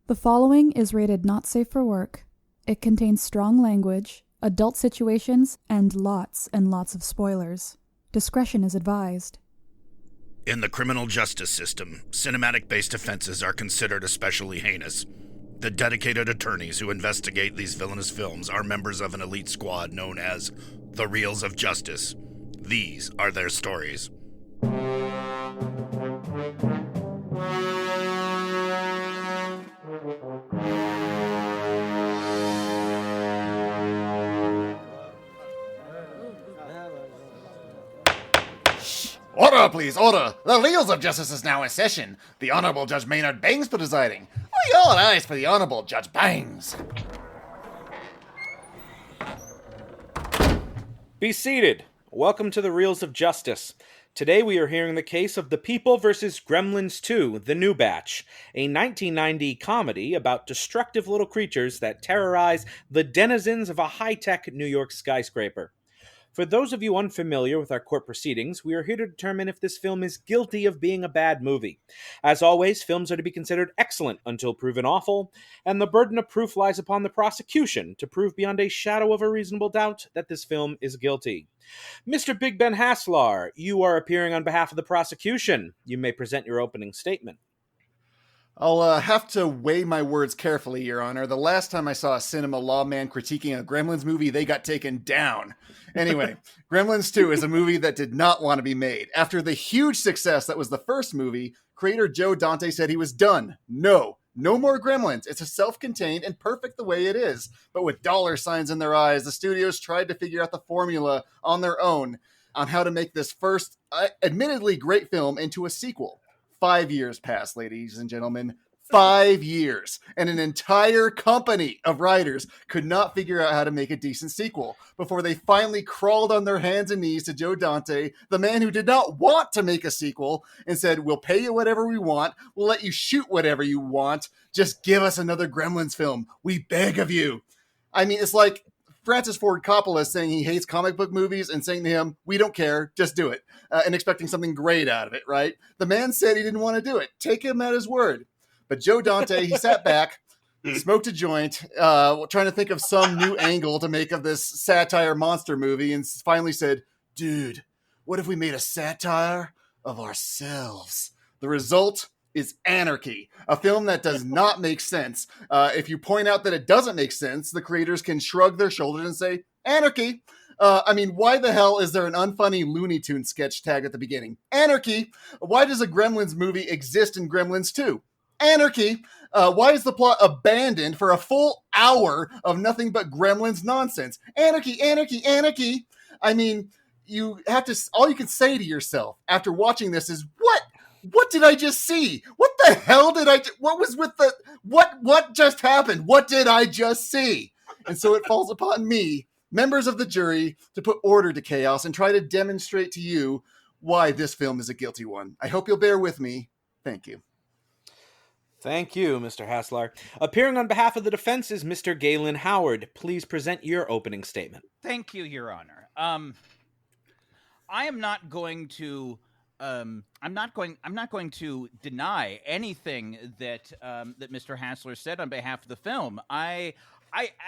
The following is rated not safe for work. It contains strong language, adult situations, and lots of spoilers. Discretion is advised. In the criminal justice system, cinematic-based offenses are considered especially heinous. The dedicated attorneys who investigate these villainous films are members of an elite squad known as the Reels of Justice. These are their stories. Order, please, order! The Reels of Justice is now in session. The Honorable Judge Maynard Bangs presiding. All eyes for the Honorable Judge Bangs. Be seated. Welcome to the Reels of Justice. Today we are hearing the case of The People vs. Gremlins 2, The New Batch, a 1990 comedy about destructive little creatures that terrorize the denizens of a high-tech New York skyscraper. For those of you unfamiliar with our court proceedings, we are here to determine if this film is guilty of being a bad movie. As always, films are to be considered excellent until proven awful, and the burden of proof lies upon the prosecution to prove beyond a shadow of a reasonable doubt that this film is guilty. Mr. Big Ben Haslar, you are appearing on behalf of the prosecution. You may present your opening statement. I'll have to weigh my words carefully, Your Honor. The last time I saw a cinema lawman critiquing a Gremlins movie, they got taken down. Anyway, Gremlins 2 is a movie that did not want to be made. After the huge success that was the first movie, creator Joe Dante said he was done. No more Gremlins. It's a self-contained and perfect the way it is. But with dollar signs in their eyes, the studios tried to figure out the formula on their own on how to make this first, admittedly great film into a sequel. 5 years passed, ladies and gentlemen. 5 years. And an entire company of writers could not figure out how to make a decent sequel before they finally crawled on their hands and knees to Joe Dante, the man who did not want to make a sequel, and said, we'll pay you whatever we want. We'll let you shoot whatever you want. Just give us another Gremlins film. We beg of you. I mean, it's like Francis Ford Coppola saying he hates comic book movies and saying to him, we don't care, just do it, and expecting something great out of it, right? The man said he didn't want to do it. Take him at his word. But Joe Dante, he sat back, smoked a joint, trying to think of some new angle to make of this satire monster movie, and finally said, dude, what if we made a satire of ourselves? The result is Anarchy, a film that does not make sense. If you point out that it doesn't make sense, the creators can shrug their shoulders and say, Anarchy. Why the hell is there an unfunny Looney Tunes sketch tag at the beginning? Anarchy. Why does a Gremlins movie exist in Gremlins 2? Anarchy. Why is the plot abandoned for a full hour of nothing but Gremlins nonsense? Anarchy, anarchy, anarchy. I mean, all you can say to yourself after watching this is, what did I just see? What the hell what just happened? What did I just see? And so it falls upon me, members of the jury, to put order to chaos and try to demonstrate to you why this film is a guilty one. I hope you'll bear with me. Thank you. Thank you, Mr. Haslar. Appearing on behalf of the defense is Mr. Galen Howard. Please present your opening statement. Thank you, Your Honor. I am not going to I'm not going to deny anything that that Mr. Haslar said on behalf of the film. I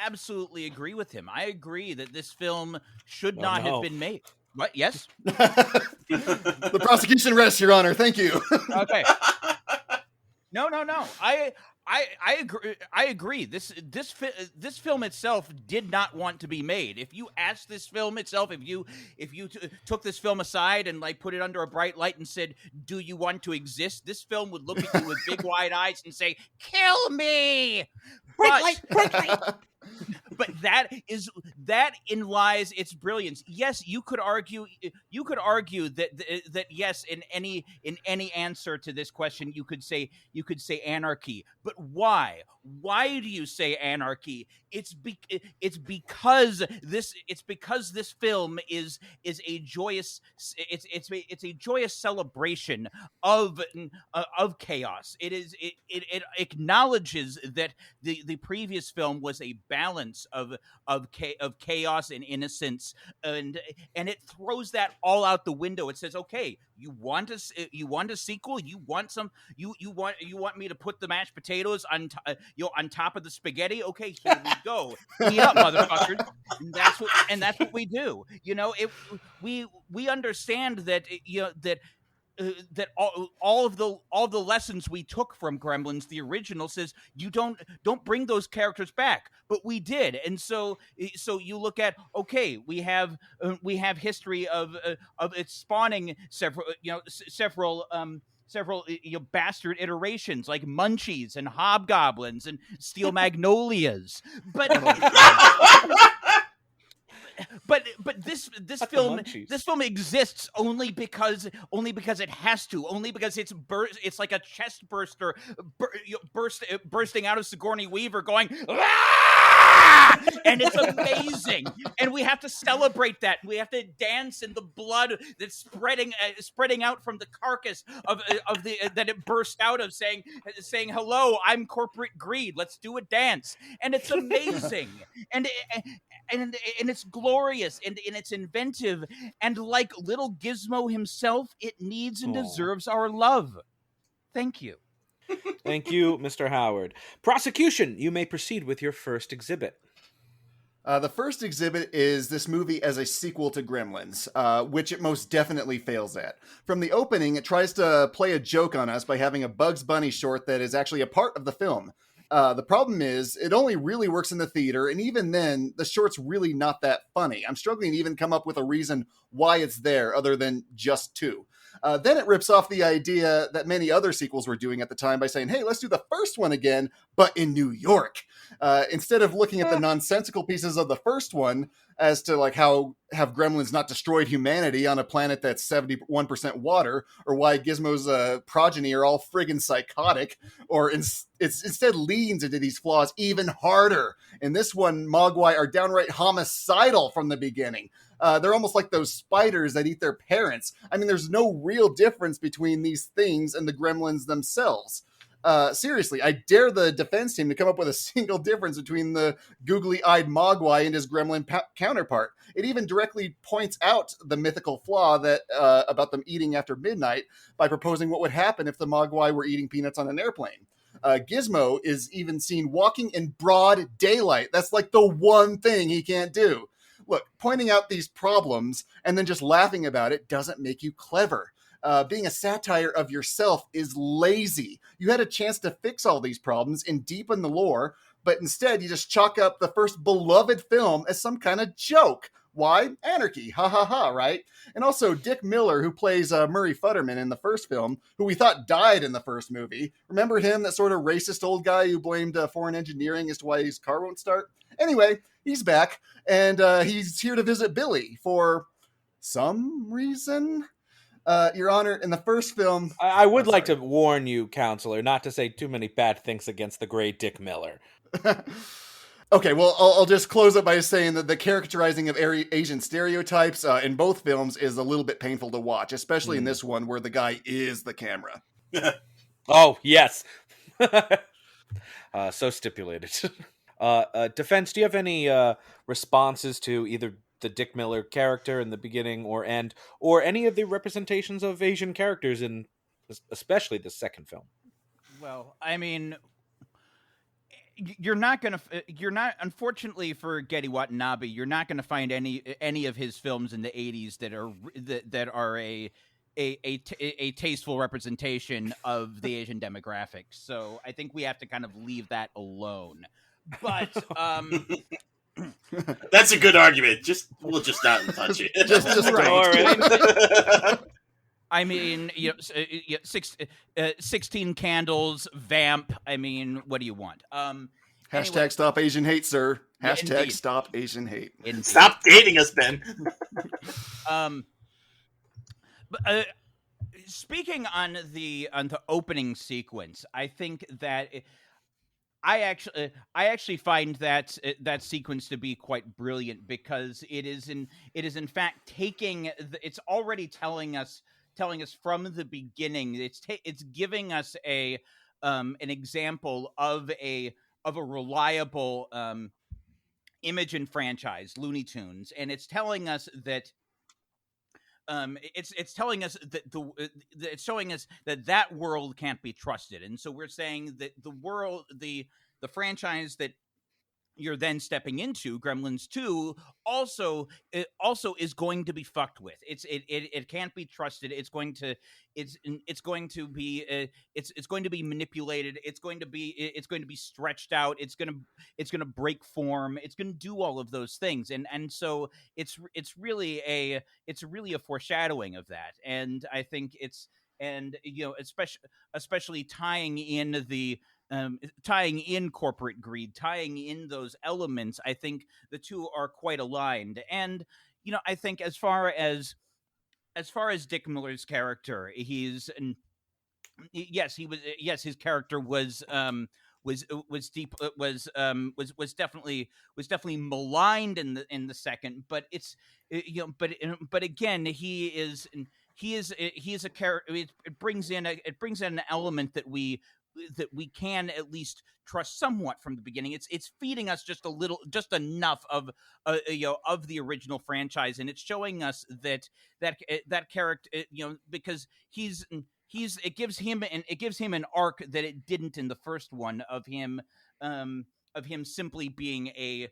absolutely agree with him. I agree that this film should not have been made. What? Yes? The prosecution rests, Your Honor. Thank you. Okay. No. I agree. I agree. This film itself did not want to be made. If you asked this film itself, if you took this film aside and put it under a bright light and said, "Do you want to exist?" This film would look at you with big wide eyes and say, "Kill me!" Bright light. But that lies its brilliance. Yes, you could argue that yes, in any answer to this question, you could say anarchy. But why? Why do you say anarchy? It's because this film is a joyous celebration of chaos. It acknowledges that the previous film was a balance of of chaos and innocence, and it throws that all out the window. It says, okay, you want a sequel, you want me to put the mashed potatoes on on top of the spaghetti? Okay, here we go. Eat up, motherfuckers. And that's what we do. We understand that that all of the lessons we took from Gremlins, the original, says you don't bring those characters back, but we did. And so you look at, okay, we have history of it spawning several bastard iterations like Munchies and Hobgoblins and Steel Magnolias, but but this film exists only because it has to, only because it's like a chest burster bursting out of Sigourney Weaver going, "Ah!" And it's amazing, and we have to celebrate that. We have to dance in the blood that's spreading out from the carcass of the that it burst out of, saying hello, I'm corporate greed, let's do a dance. And it's amazing. and it's glorious, and it's inventive, and like little Gizmo himself, it needs and deserves our love. Thank you. Thank you, Mr. Howard. Prosecution, you may proceed with your first exhibit. The first exhibit is this movie as a sequel to Gremlins, which it most definitely fails at. From the opening, it tries to play a joke on us by having a Bugs Bunny short that is actually a part of the film. The problem is, it only really works in the theater, and even then, the short's really not that funny. I'm struggling to even come up with a reason why it's there, other than just two. Then it rips off the idea that many other sequels were doing at the time by saying, hey, let's do the first one again, but in New York. Instead of looking at the nonsensical pieces of the first one as to like how have Gremlins not destroyed humanity on a planet that's 71% water, or why Gizmo's progeny are all friggin' psychotic, or it instead leans into these flaws even harder. In this one, Mogwai are downright homicidal from the beginning. They're almost like those spiders that eat their parents. I mean, there's no real difference between these things and the Gremlins themselves. Seriously, I dare the defense team to come up with a single difference between the googly-eyed Mogwai and his gremlin counterpart. It even directly points out the mythical flaw that about them eating after midnight by proposing what would happen if the Mogwai were eating peanuts on an airplane. Gizmo is even seen walking in broad daylight. That's like the one thing he can't do. Look, pointing out these problems and then just laughing about it doesn't make you clever. Being a satire of yourself is lazy. You had a chance to fix all these problems and deepen the lore, but instead you just chalk up the first beloved film as some kind of joke. Why? Anarchy. Ha ha ha, right? And also Dick Miller, who plays Murray Futterman in the first film, who we thought died in the first movie. Remember him, that sort of racist old guy who blamed foreign engineering as to why his car won't start? Anyway, he's back, and he's here to visit Billy for some reason. Your Honor, in the first film... I would like to warn you, Counselor, not to say too many bad things against the great Dick Miller. Okay, well, I'll just close it by saying that the characterizing of Asian stereotypes in both films is a little bit painful to watch, especially in this one where the guy is the camera. Oh, yes. So stipulated. Defense, do you have any responses to either the Dick Miller character in the beginning or end, or any of the representations of Asian characters in especially the second film? Well, I mean, unfortunately for Geddy Watanabe, you're not gonna find any of his films in the 80s that are a tasteful representation of the Asian demographic. So I think we have to kind of leave that alone. But that's a good argument. We'll just not touch it. just right. All right. I mean, 16 Candles, Vamp. I mean, what do you want? Hashtag stop Asian hate, sir. Hashtag indeed. stop Asian hate. Indeed. Stop dating us, Ben. But speaking on the opening sequence, I think that I actually find that sequence to be quite brilliant, because it is in fact taking it's already telling us from the beginning. It's giving us an example of a reliable Imogen franchise, Looney Tunes, and it's telling us that it's telling us that it's showing us that world can't be trusted, and so we're saying that the franchise that you're then stepping into, Gremlins 2, also is going to be fucked with. It can't be trusted. It's going to be manipulated. It's going to be stretched out. It's going to break form. It's going to do all of those things. And so it's really a foreshadowing of that. And I think especially tying in corporate greed, tying in those elements, I think the two are quite aligned. And I think as far as Dick Miller's character, his character was definitely maligned in the second, but it's but again, he is a character. It brings in an element that we can at least trust somewhat from the beginning. It's feeding us just enough of of the original franchise, and it's showing us that character, because it gives him an arc that it didn't in the first one, of him simply being a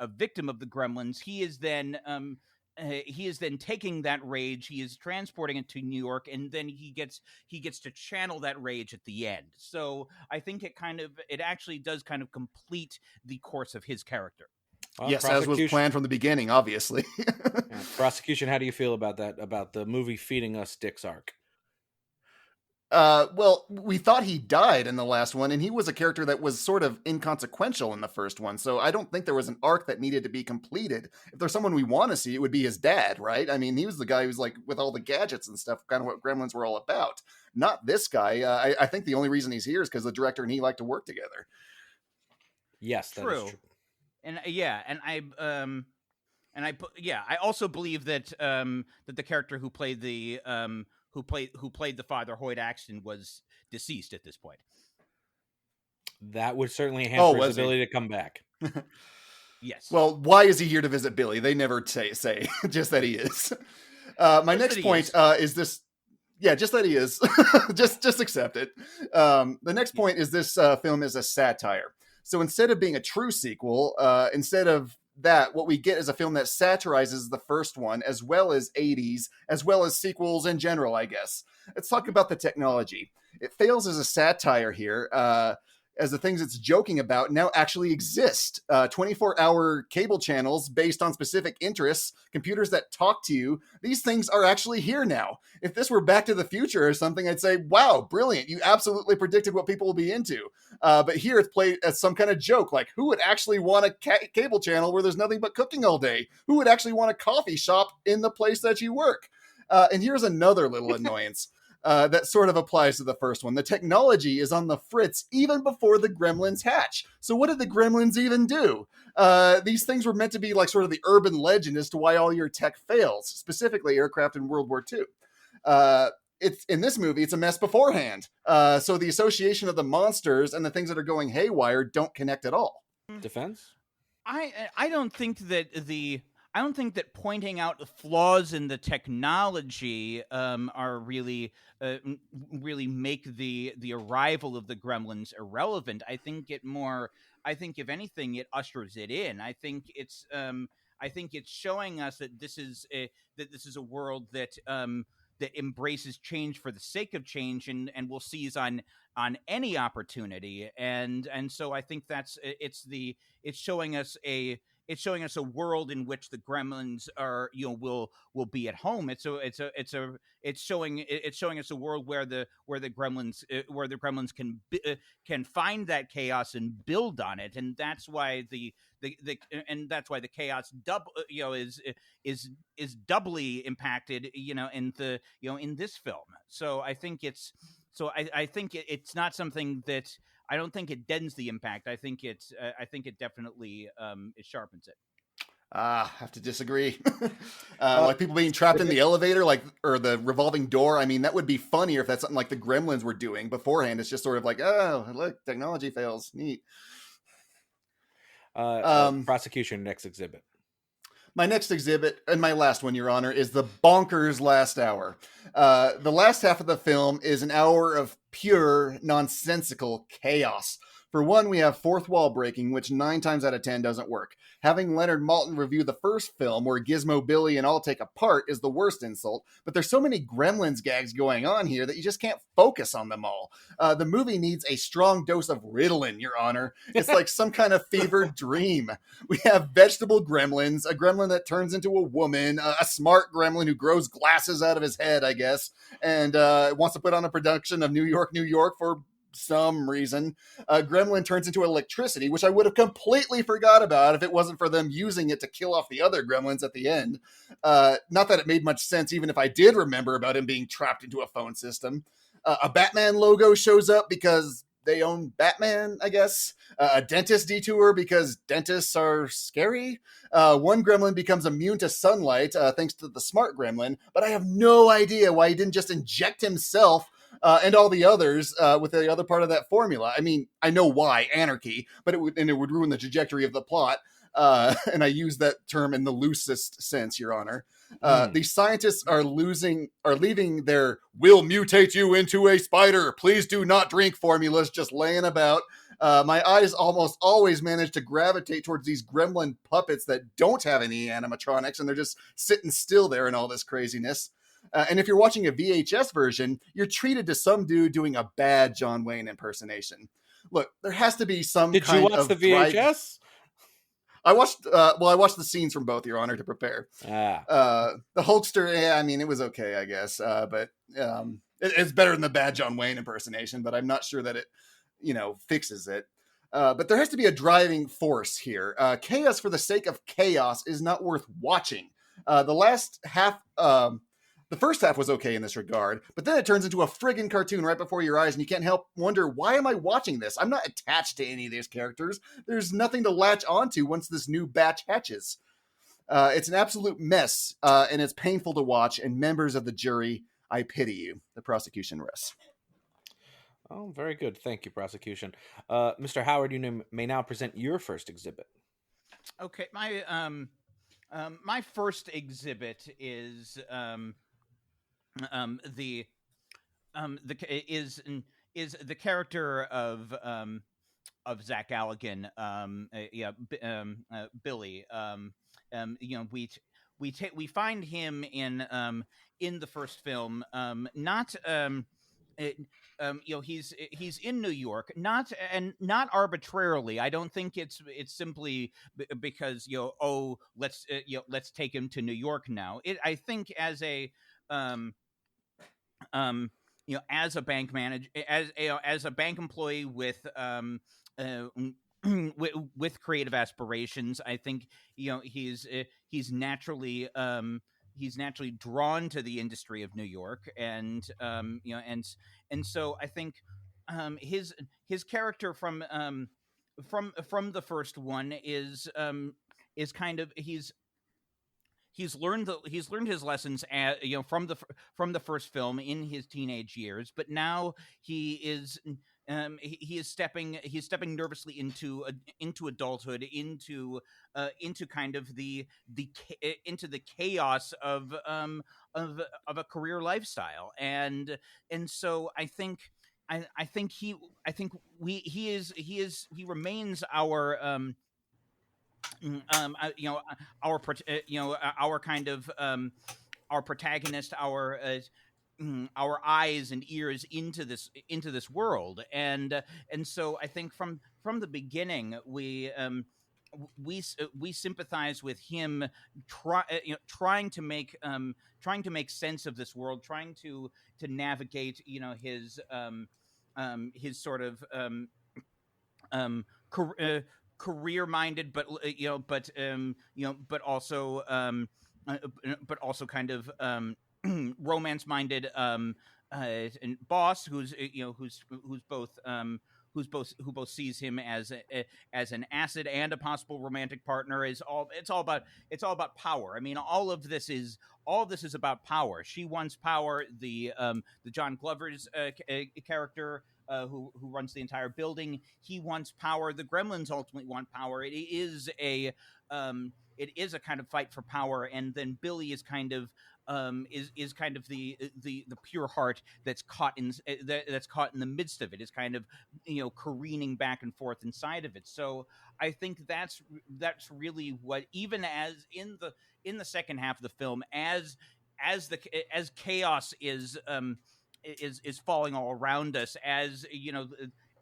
victim of the Gremlins. He is then taking that rage, he is transporting it to New York, and then he gets to channel that rage at the end. So I think it actually does kind of complete the course of his character. Yes, as was planned from the beginning, obviously. Yeah. Prosecution, how do you feel about that, about the movie feeding us Dick's arc? Well, we thought he died in the last one, and he was a character that was sort of inconsequential in the first one, so I don't think there was an arc that needed to be completed. If there's someone we want to see, it would be his dad, right? I mean, he was the guy who's like, with all the gadgets and stuff, kind of what Gremlins were all about. Not this guy. I think the only reason he's here is because the director and he like to work together. Yes, that is true. And I also believe that that the character who played the father, Hoyt Axton, was deceased at this point. That would certainly hamper his ability to come back. Yes. Well, why is he here to visit Billy? They never say just that he is. My next point is this. Yeah, just that he is. just accept it. The next point is this film is a satire. So instead of being a true sequel, instead of that, what we get is a film that satirizes the first one, as well as 80s, as well as sequels in general, I guess. Let's talk about the technology. It fails as a satire here, as the things it's joking about now actually exist. 24-hour cable channels based on specific interests, computers that talk to you. These things are actually here now. If this were Back to the Future or something, I'd say, wow, brilliant. You absolutely predicted what people will be into. But here it's played as some kind of joke. Like, who would actually want a cable channel where there's nothing but cooking all day? Who would actually want a coffee shop in the place that you work? And here's another little annoyance. That sort of applies to the first one. The technology is on the fritz even before the Gremlins hatch. So what did the Gremlins even do? These things were meant to be like sort of the urban legend as to why all your tech fails, specifically aircraft in World War II. It's in this movie, it's a mess beforehand. So the association of the monsters and the things that are going haywire don't connect at all. Defense? I don't think that pointing out the flaws in the technology are really make the arrival of the Gremlins irrelevant. I think if anything, it ushers it in. I think it's showing us that this is a world that embraces change for the sake of change and will seize on any opportunity. And so I think it's showing us a world in which the Gremlins are, will be at home. It's showing us a world where the Gremlins can find that chaos and build on it, and that's why the chaos is doubly impacted, in this film. So I think it's not something that. I don't think it deadens the impact. I think it definitely it sharpens it. I have to disagree. Like people being trapped in the elevator, or the revolving door. I mean, that would be funnier if that's something like the Gremlins were doing beforehand. It's just sort of like, oh, look, technology fails. Neat. Prosecution, next exhibit. My next exhibit, and my last one, Your Honor, is the bonkers last hour. The last half of the film is an hour of pure, nonsensical chaos. For one, we have fourth wall breaking, which 9 times out of 10 doesn't work. Having Leonard Maltin review the first film, where Gizmo, Billy, and all take a part, is the worst insult, but there's so many Gremlins gags going on here that you just can't focus on them all. The movie needs a strong dose of Ritalin, Your Honor. It's like some kind of fevered dream. We have vegetable gremlins, a gremlin that turns into a woman, a smart gremlin who grows glasses out of his head, I guess, and wants to put on a production of New York, New York for some reason. Gremlin turns into electricity, which I would have completely forgot about if it wasn't for them using it to kill off the other gremlins at the end. Not that it made much sense, even if I did remember about him being trapped into a phone system. A Batman logo shows up because they own Batman, I guess. A dentist detour because dentists are scary. One gremlin becomes immune to sunlight thanks to the smart gremlin, but I have no idea why he didn't just inject himself and all the others with the other part of that formula. I mean, I know why, anarchy, but it would ruin the trajectory of the plot. And I use that term in the loosest sense, Your Honor. These scientists are leaving their "will mutate you into a spider, please do not drink" formulas just laying about. My eyes almost always manage to gravitate towards these gremlin puppets that don't have any animatronics, and they're just sitting still there in all this craziness. And if you're watching a VHS version, you're treated to some dude doing a bad John Wayne impersonation. Look, there has to be some Did kind you watch of the VHS? I watched the scenes from both, Your Honor, to prepare. Ah. The Hulkster, yeah, I mean, it was okay, I guess. But it's better than the bad John Wayne impersonation, but I'm not sure that it, fixes it. But there has to be a driving force here. Chaos for the sake of chaos is not worth watching. The first half was okay in this regard, but then it turns into a friggin' cartoon right before your eyes, and you can't help wonder, why am I watching this? I'm not attached to any of these characters. There's nothing to latch onto once this new batch hatches. It's an absolute mess, and it's painful to watch, and members of the jury, I pity you. The prosecution rests. Oh, very good. Thank you, prosecution. Mr. Howard, you may now present your first exhibit. Okay, my first exhibit is the character of Zach Galligan, Billy. We find him in the first film, not he's in New York, not arbitrarily. I don't think it's simply because let's take him to New York now. I think as a as a bank manager, as a bank employee with with creative aspirations, I think he's naturally drawn to the industry of New York, and so I think his character from the first one is kind of he's learned his lessons from the first film in his teenage years, but now he is stepping nervously into adulthood, into kind of the chaos of a career lifestyle, and so I think he remains our our kind of our protagonist, our eyes and ears into this world, and so I think from the beginning we sympathize with him, trying to make sense of this world, trying to navigate his sort of career-minded, but also kind of romance-minded and boss who both sees him as an asset and a possible romantic partner. It's all about power. I mean, all of this is about power. She wants power. The John Glover's character who runs the entire building. He wants power. The Gremlins ultimately want power. It is a kind of fight for power, and then Billy is kind of is kind of the pure heart that's caught in the midst of it, is kind of careening back and forth inside of it. So I think that's really what, even as in the second half of the film, as chaos is falling all around us, as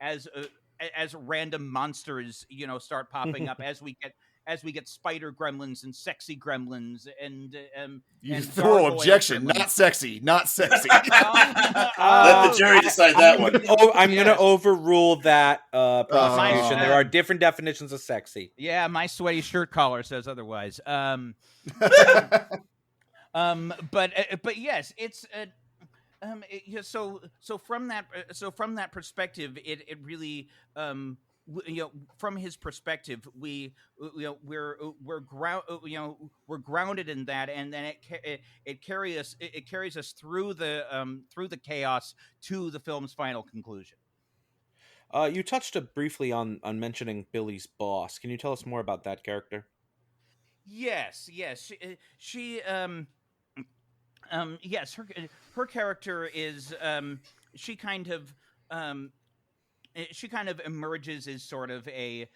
as random monsters start popping up, as we get spider gremlins and sexy gremlins and You and throw gargoyle objection. gremlins. Not sexy. Not sexy. Let the jury decide that one. I'm going to overrule that prosecution. There are Oh. different definitions of sexy. Yeah, my sweaty shirt collar says otherwise. But yes, it's so from that perspective, it really from his perspective, we're grounded in that, and then it carries us through the chaos to the film's final conclusion. You touched briefly on mentioning Billy's boss. Can you tell us more about that character? Yes, yes, her character is she kind of emerges as sort of a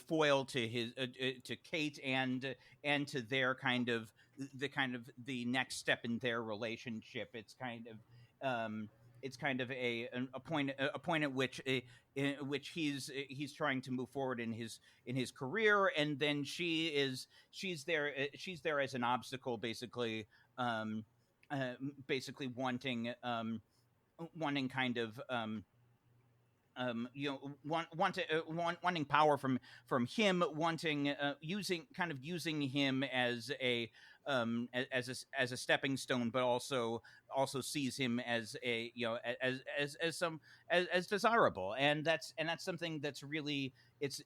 foil to his to Kate and to their the next step in their relationship. It's kind of a point at which he's trying to move forward in his career, and then she's there as an obstacle, basically wanting kind of wanting power from him, wanting using him as a stepping stone, but also sees him as as desirable, and that's something that's really it's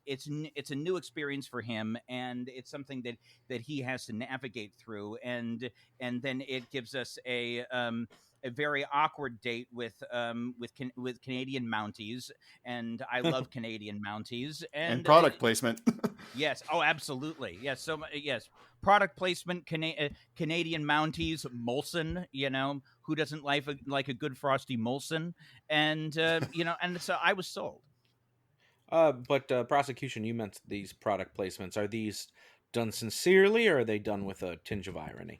a new experience for him, and it's something that he has to navigate through, and then it gives us a very awkward date with Canadian Mounties, and I love Canadian Mounties and product placement. Yes, oh, absolutely, yes. So yes, product placement, Canadian Mounties, Molson. Who doesn't like a good frosty Molson? And and so I was sold. But prosecution, you meant these product placements. Are these done sincerely, or are they done with a tinge of irony?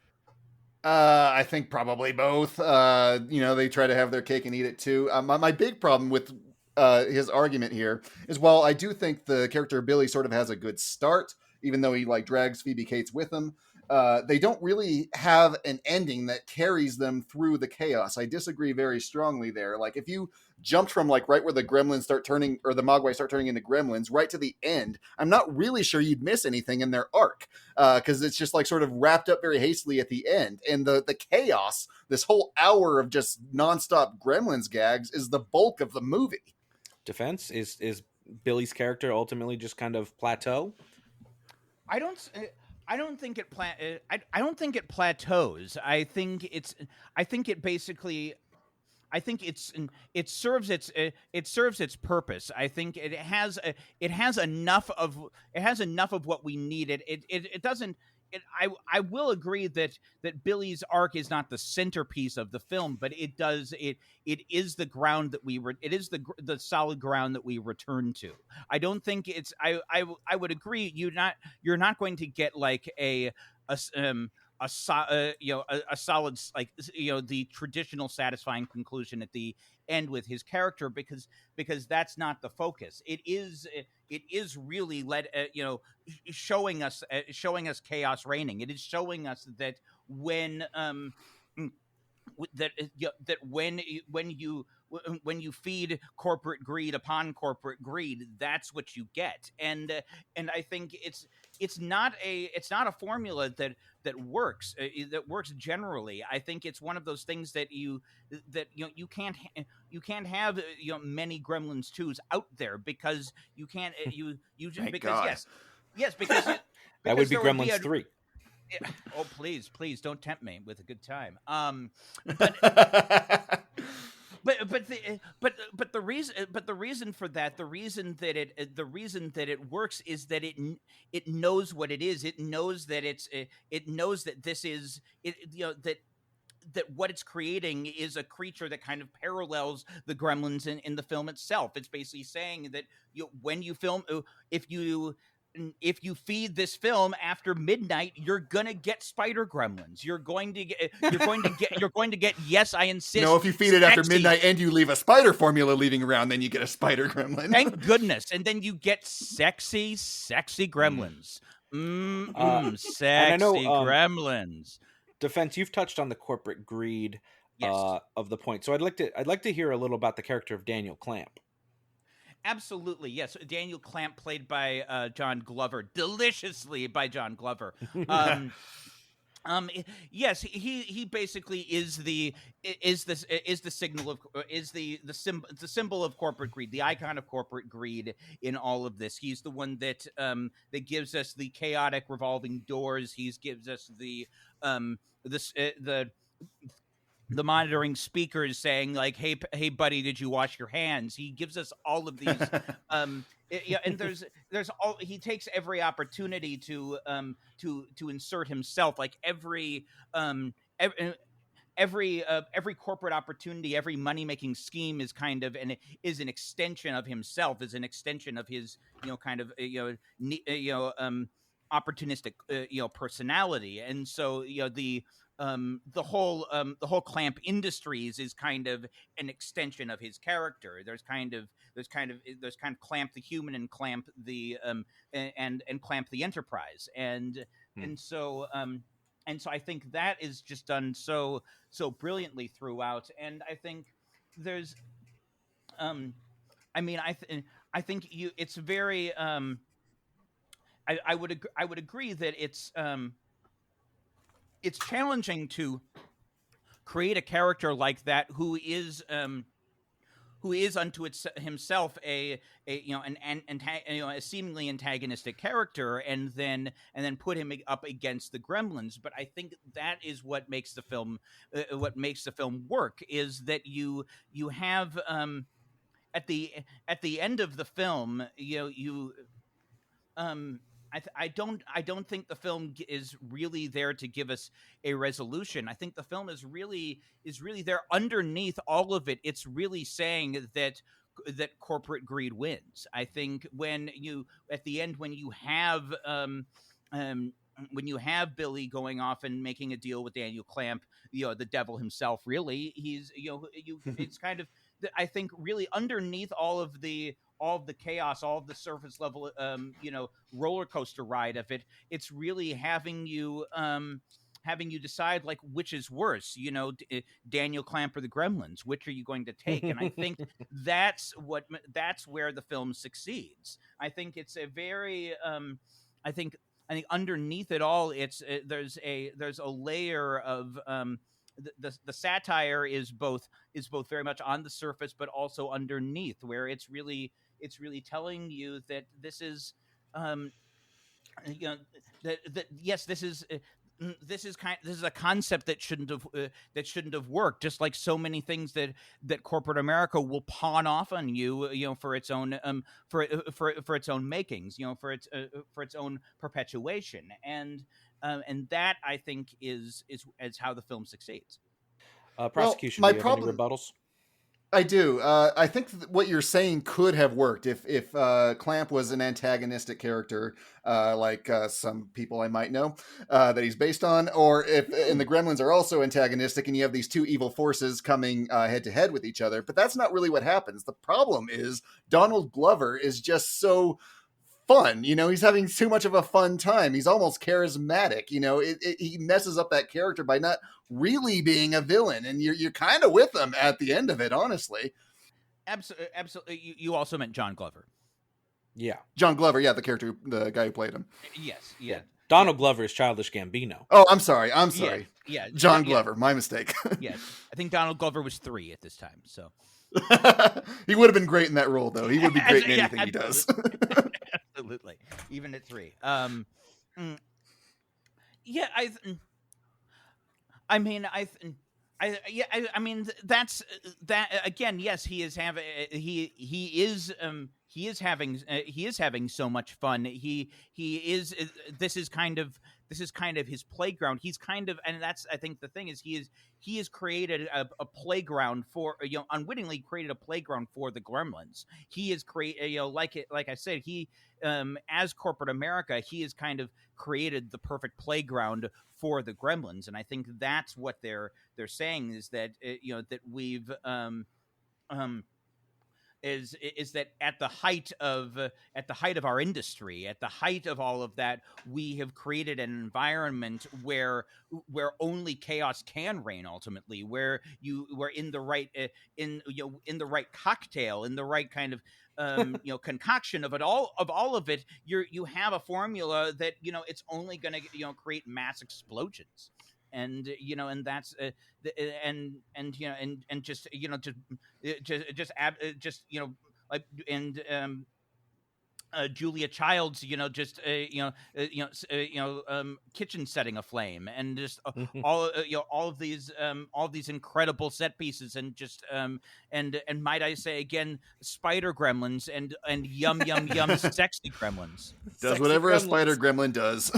I think probably both. They try to have their cake and eat it too. My big problem with his argument here is, while I do think the character Billy sort of has a good start, even though he drags Phoebe Cates with him, they don't really have an ending that carries them through the chaos. I disagree very strongly there. If you jumped from right where the gremlins start turning, or the Mogwai start turning into gremlins, right to the end, I'm not really sure you'd miss anything in their arc, because it's just sort of wrapped up very hastily at the end. And the chaos, this whole hour of just nonstop gremlins gags, is the bulk of the movie. Defense is Billy's character ultimately just kind of plateau? I don't think it I don't think it plateaus. I think it serves its purpose. I think it has enough of what we need. It doesn't. I will agree that Billy's arc is not the centerpiece of the film, but it is the ground that it is the solid ground that we return to. I don't think it's. I would agree. You're not going to get a solid, the traditional satisfying conclusion at the end with his character, because that's not the focus. It is really showing us chaos reigning. It is showing us that when when you feed corporate greed upon corporate greed, that's what you get. And I think it's not a formula that works generally. I think it's one of those things that you can't have many Gremlins 2s out there, because you can't Thank because God. yes because That would be there Gremlins 3. Oh, please don't tempt me with a good time. but the reason for that, the reason that it works is that it knows what it is. It knows that it knows that this is it. That what it's creating is a creature that kind of parallels the gremlins in the film itself. It's basically saying that when you film, if you feed this film after midnight, you're gonna get spider gremlins. You're going to get. Yes, I insist. No, if you feed it after midnight and you leave a spider formula leaving around, then you get a spider gremlin. Thank goodness. And then you get sexy gremlins. Sexy gremlins. Defense, you've touched on the corporate greed of the point. So I'd like to hear a little about the character of Daniel Clamp. Absolutely, yes. Daniel Clamp, played by John Glover, deliciously by John Glover. Yes, he basically is the symbol of corporate greed, the icon of corporate greed in all of this. He's the one that gives us the chaotic revolving doors. He gives us the monitoring speakers saying like, hey buddy, did you wash your hands? He gives us all of these and there's all, he takes every opportunity to insert himself, like every corporate opportunity, every money-making scheme is kind of is an extension of himself, is an extension of his opportunistic personality. And so the whole Clamp Industries is kind of an extension of his character. There's kind of Clamp the human and Clamp the and Clamp the enterprise, and so I think that is just done so brilliantly throughout. And I think there's I think it's very I would agree that it's challenging to create a character like that who is unto himself a seemingly antagonistic character, and then put him up against the gremlins. But I think that is what makes the film work, is that you have at the end of the film I don't think the film is really there to give us a resolution. I think the film is really there underneath all of it. It's really saying that corporate greed wins. I think when you have Billy going off and making a deal with Daniel Clamp, the devil himself, really, he's it's kind of, I think, really underneath all of the chaos, all of the surface level, roller coaster ride of it. It's really having you decide, like, which is worse, Daniel Clamp or the gremlins, which are you going to take? And I think that's where the film succeeds. I think it's a very, I think underneath it all, there's a layer of, the satire is both very much on the surface, but also underneath, where it's really telling you that this is, yes, this is a concept that shouldn't have worked. Just like so many things that corporate America will pawn off on you, for its own for its own makings, for its own perpetuation, and that, I think, is how the film succeeds. Prosecution, well, do you have any rebuttals? I do. I think what you're saying could have worked if Clamp was an antagonistic character, like some people I might know that he's based on, or and the Gremlins are also antagonistic, and you have these two evil forces coming head to head with each other. But that's not really what happens. The problem is Donald Glover is just so fun. He's having too much of a fun time. He's almost charismatic. He messes up that character by not really being a villain, and you're kind of with him at the end of it, honestly. Absolutely. You also meant John Glover. Yeah, John Glover. Yeah, the guy who played him. Yes. Yeah. Donald Glover is Childish Gambino. Oh, I'm sorry. Yeah. John Glover. My mistake. Yes, I think Donald Glover was 3 at this time. So he would have been great in that role, though. He would be great in anything he does. Absolutely, even at 3. I I mean that's that again. Yes, he is having he is having so much fun. He is this is kind of his playground. He's kind of, and that's, I think the thing is he has created a playground for, unwittingly created a playground for the Gremlins. He has created, like I said, he as corporate America, he has kind of created the perfect playground for the Gremlins, and I think that's what they're saying is that that we've is that at the height of our industry, at the height of all of that, we have created an environment where only chaos can reign ultimately, where we're in the right in the right cocktail, in the right kind of concoction of all of it. You have a formula that it's only going to create mass explosions. And and that's and just Julia Child's kitchen setting aflame, and just all of these incredible set pieces, and just and might I say again, spider gremlins and yum sexy gremlins. Does whatever a spider gremlin does.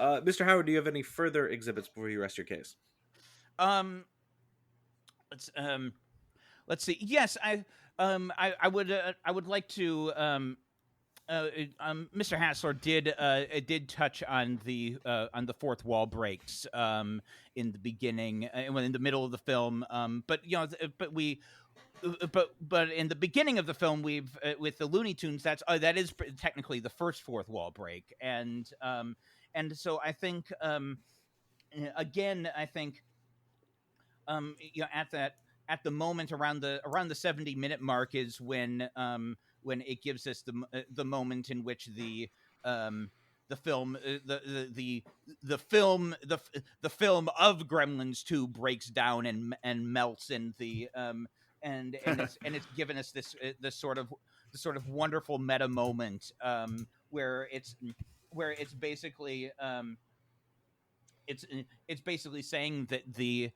Mr. Howard, do you have any further exhibits before you rest your case? Let's see. Yes, I would like to. Mr. Haslar did touch on the fourth wall breaks in the beginning, in the middle of the film. But in the beginning of the film, we've with the Looney Tunes. That is technically the first fourth wall break, and so I think again, I think at the moment around the 70-minute mark is when it gives us the moment in which the film of Gremlins 2 breaks down and melts in the and it's given us this sort of wonderful meta moment where it's basically it's basically saying that the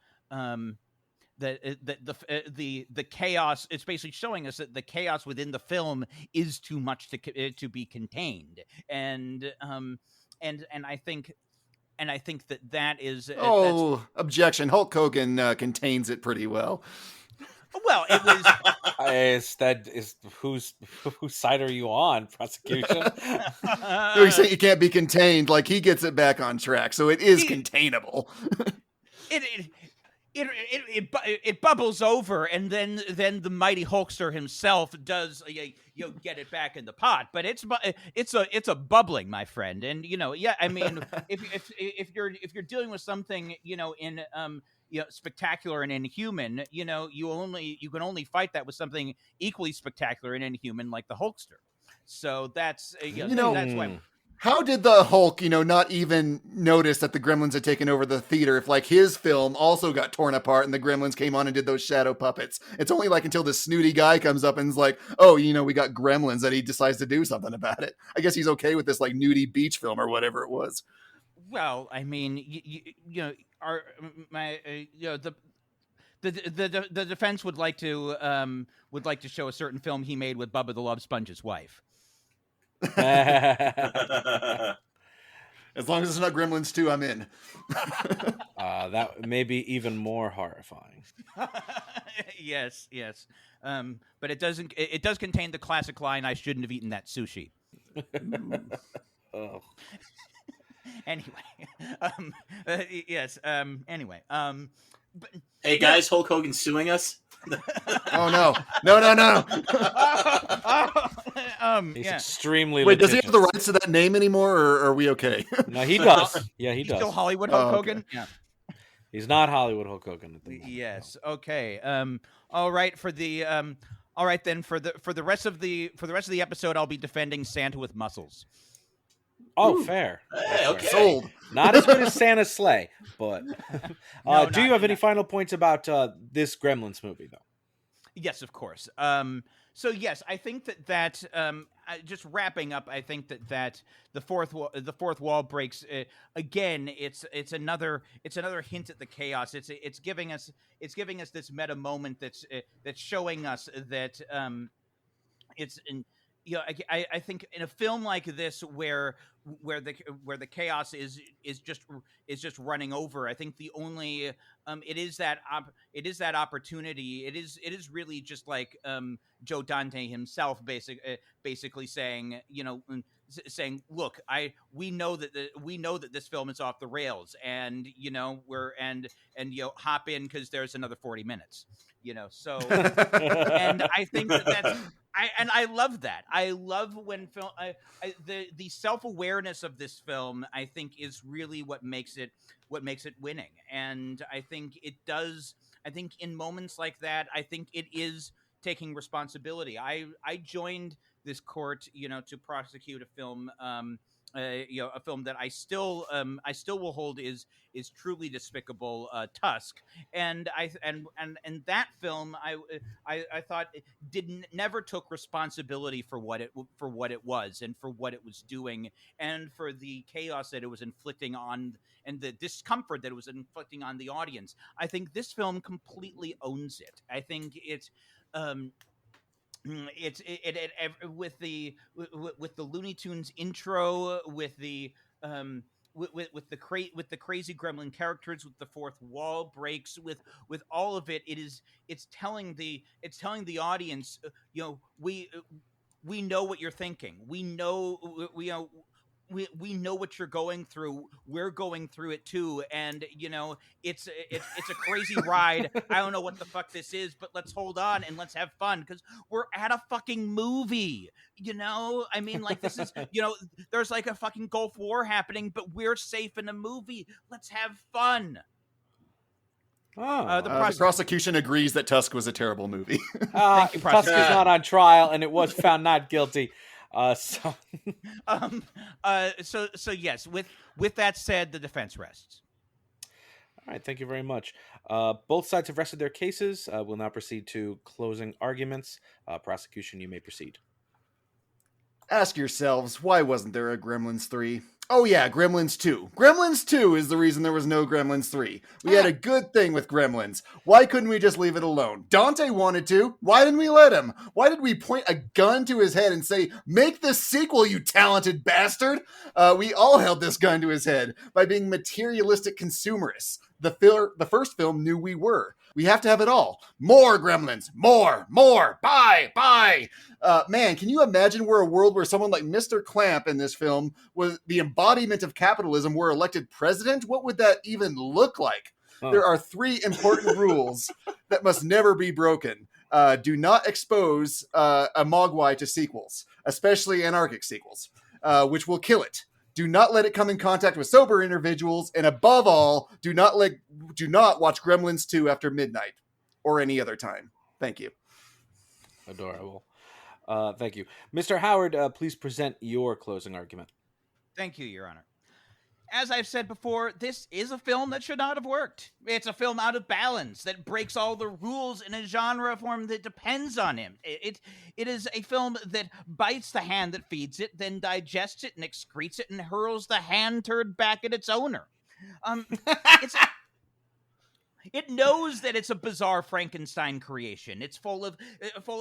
chaos, it's basically showing us that the chaos within the film is too much to be contained, and I think that is objection. Hulk Hogan contains it pretty well. Well, it was. Whose side are you on, prosecution? You say you can't be contained. Like, he gets it back on track, so it is containable. It bubbles over, and then the mighty Hulkster himself does get it back in the pot. But it's a bubbling, my friend, and I mean, if you're dealing with something in spectacular and inhuman, you can only fight that with something equally spectacular and inhuman like the Hulkster. So that's that's why. How did the Hulk, not even notice that the Gremlins had taken over the theater if, like, his film also got torn apart and the Gremlins came on and did those shadow puppets? It's only like until this snooty guy comes up and is like, oh, we got Gremlins, that he decides to do something about it. I guess he's okay with this, like, nudie beach film or whatever it was. Well, I mean, the defense would like to show a certain film he made with Bubba the Love Sponge's wife. As long as it's not Gremlins 2, I'm in. That may be even more horrifying. Yes. But it doesn't. It does contain the classic line, "I shouldn't have eaten that sushi." Oh. Anyway, yes. Anyway, but, hey guys, Hulk Hogan's suing us. Oh no! He's extremely. Wait, does he have the rights to that name anymore, or are we okay? No, he does. Yeah, he does. Still Hollywood Hulk Hogan. Yeah. He's not Hollywood Hulk Hogan at the moment. Yes. Okay. All right. For the all right then. For the rest of the episode, I'll be defending Santa with muscles. Oh, Ooh. Fair. Hey, okay. Sold. Not as good as Santa's sleigh, but do you have any not. final points about this Gremlins movie, though? Yes, of course. so yes, I think that just wrapping up, I think that the fourth wall breaks again. It's another hint at the chaos. It's giving us this meta moment that's showing us that it's in I think in a film like this where the chaos is just running over. I think the only it is that opportunity. It is really just like Joe Dante himself basically saying, saying, look, we know that this film is off the rails, and hop in because there's another 40 minutes. So and I think that's I love that. I love when film the self-awareness of this film, I think, is really what makes it winning. And I think it does. I think in moments like that, I think it is taking responsibility. I joined this court, to prosecute a film, a film that I still will hold is truly despicable, Tusk. And that film, I thought never took responsibility for what it was, and for what it was doing, and for the chaos that it was inflicting on, and the discomfort that it was inflicting on the audience. I think this film completely owns it. I think it's with the Looney Tunes intro, with the with the crazy gremlin characters, with the fourth wall breaks, with all of it. It's telling the audience, we know what you're thinking. We know what you're going through. We're going through it too, and it's a crazy ride. I don't know what the fuck this is, but let's hold on and let's have fun, because we're at a fucking movie. I mean, like, this is there's like a fucking Gulf War happening, but we're safe in a movie. Let's have fun. The prosecution agrees that Tusk was a terrible movie. Tusk is not on trial, and it was found not guilty. So yes, with that said, the defense rests. All right, thank you very much. Both sides have rested their cases. We'll now proceed to closing arguments. Prosecution, you may proceed. Ask yourselves, why wasn't there a Gremlins 3? Oh yeah, Gremlins 2. Gremlins 2 is the reason there was no Gremlins 3. We had a good thing with Gremlins. Why couldn't we just leave it alone? Dante wanted to. Why didn't we let him? Why did we point a gun to his head and say, make the sequel, you talented bastard? We all held this gun to his head by being materialistic consumerists. The first film knew we were. We have to have it all. More Gremlins. More. Buy. Man, can you imagine a world where someone like Mr. Clamp in this film was the embodiment of capitalism, were elected president? What would that even look like? Huh. There are 3 important rules that must never be broken. Do not expose a Mogwai to sequels, especially anarchic sequels, which will kill it. Do not let it come in contact with sober individuals, and above all, do not watch Gremlins 2 after midnight or any other time. Thank you. Adorable. Thank you. Mr. Howard, please present your closing argument. Thank you, Your Honor. As I've said before, this is a film that should not have worked. It's a film out of balance that breaks all the rules in a genre form that depends on him. It is a film that bites the hand that feeds it, then digests it and excretes it and hurls the hand turd back at its owner. It knows that it's a bizarre Frankenstein creation. It's full of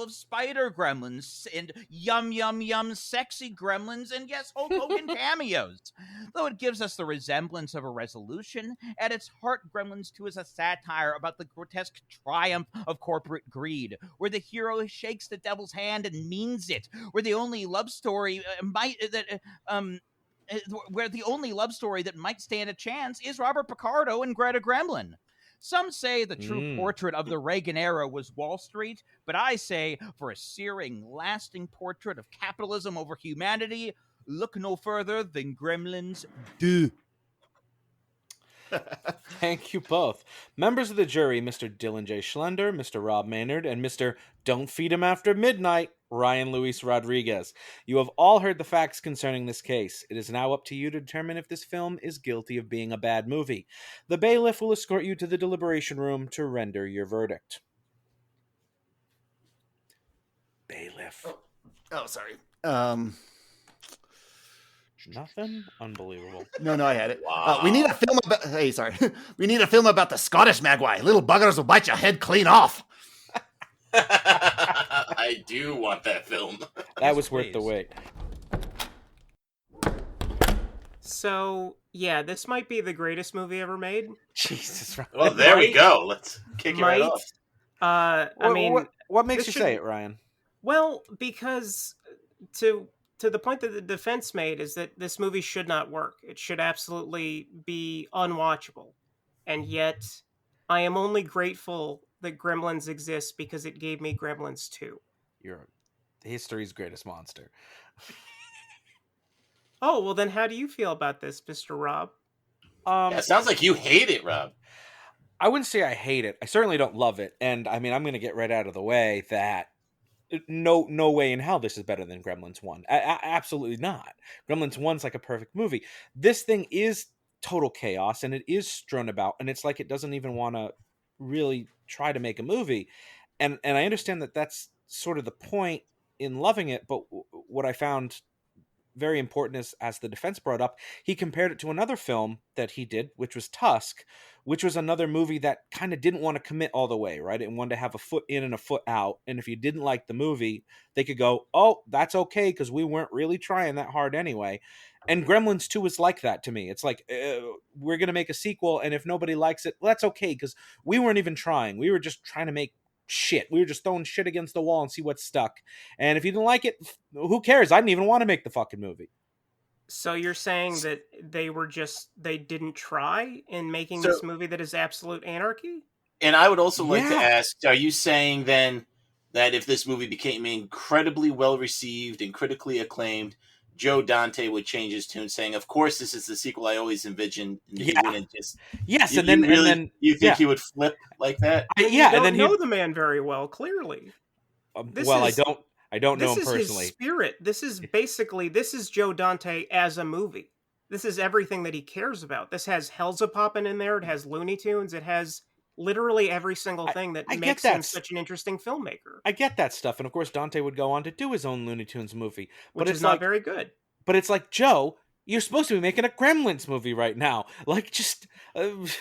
spider gremlins and yum sexy gremlins, and yes, Hulk Hogan cameos. Though it gives us the resemblance of a resolution, at its heart, Gremlins 2 is a satire about the grotesque triumph of corporate greed, where the hero shakes the devil's hand and means it, where the only love story that might stand a chance is Robert Picardo and Greta Gremlin. Some say the true portrait of the Reagan era was Wall Street, but I say, for a searing, lasting portrait of capitalism over humanity, look no further than Gremlins 2. Thank you both. Members of the jury, Mr. Dylan J. Schlender, Mr. Robb Maynard, and Mr. Don't Feed Him After Midnight, Ryan Luis Rodriguez. You have all heard the facts concerning this case. It is now up to you to determine if this film is guilty of being a bad movie. The bailiff will escort you to the deliberation room to render your verdict. Bailiff. riff. Oh, sorry. Nothing? Unbelievable. No, I had it. Wow. We need a film about. Hey, sorry. We need a film about the Scottish Magpie. Little buggers will bite your head clean off. I do want that film. That was worth the please. wait. So, yeah, this might be the greatest movie ever made. Jesus. Ryan. Well, there we Might- go. Let's kick it right Might. off. I mean, what makes this you say should- it, Ryan? well, because to the point that the defense made is that this movie should not work. It should absolutely be unwatchable. And yet, I am only grateful that Gremlins exists because it gave me Gremlins 2. You're history's greatest monster. Oh, well then how do you feel about this, Mr. Robb? Yeah, it sounds like you hate it, Rob. I wouldn't say I hate it. I certainly don't love it. And I mean, I'm going to get right out of the way that no way in hell this is better than Gremlins 1. Absolutely not. Gremlins 1's like a perfect movie. This thing is total chaos, and it is strewn about, and it's like it doesn't even want to really try to make a movie. And I understand that that's sort of the point in loving it, but what I found very important is, as the defense brought up, he compared it to another film that he did, which was Tusk, which was another movie that kind of didn't want to commit all the way, right? It wanted to have a foot in and a foot out. And if you didn't like the movie, they could go, oh, that's okay, because we weren't really trying that hard anyway. And Gremlins 2 is like that to me. It's like, we're going to make a sequel, and if nobody likes it, well, that's okay, because we weren't even trying. We were just trying to make shit. We were just throwing shit against the wall and see what stuck. And if you didn't like it, who cares? I didn't even want to make the fucking movie. So you're saying that they didn't try in making this movie that is absolute anarchy? And I would also like to Yeah. ask, are you saying then that if this movie became incredibly well received and critically acclaimed, Joe Dante would change his tune, saying, "Of course, this is the sequel I always envisioned." And he Yeah. wouldn't just. Yes, You, and then you really, and then you think yeah. he would flip like that? You yeah, don't and then know he. the man very well, clearly. Well, I don't know This him is personally. his spirit. This is Joe Dante as a movie. This is everything that he cares about. This has Helza popping in there. It has Looney Tunes. It has literally every single thing that I get makes that. him such an interesting filmmaker, I get that stuff, and of course Dante would go on to do his own Looney Tunes movie, which but is it's not like, very good. but it's like, Joe, you're supposed to be making a Gremlins movie right now. Like, just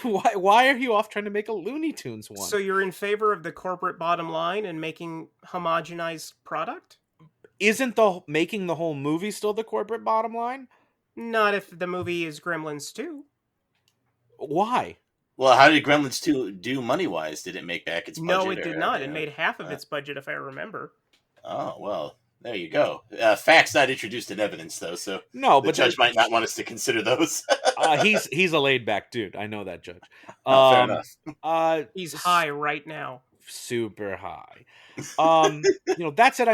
why are you off trying to make a Looney Tunes one? So you're in favor of the corporate bottom line and making homogenized product? Isn't making the whole movie still the corporate bottom line? Not if the movie is Gremlins 2. Why? Well, how did Gremlins 2 do money-wise? Did it make back its budget? No, it did not. It or- made half of its budget, if I remember. Oh, well, there you go. Facts not introduced in evidence, though, so No, the but judge might not want us to consider those. he's a laid back dude. I know that, Judge. Fair enough. He's high right now. Super high. That said,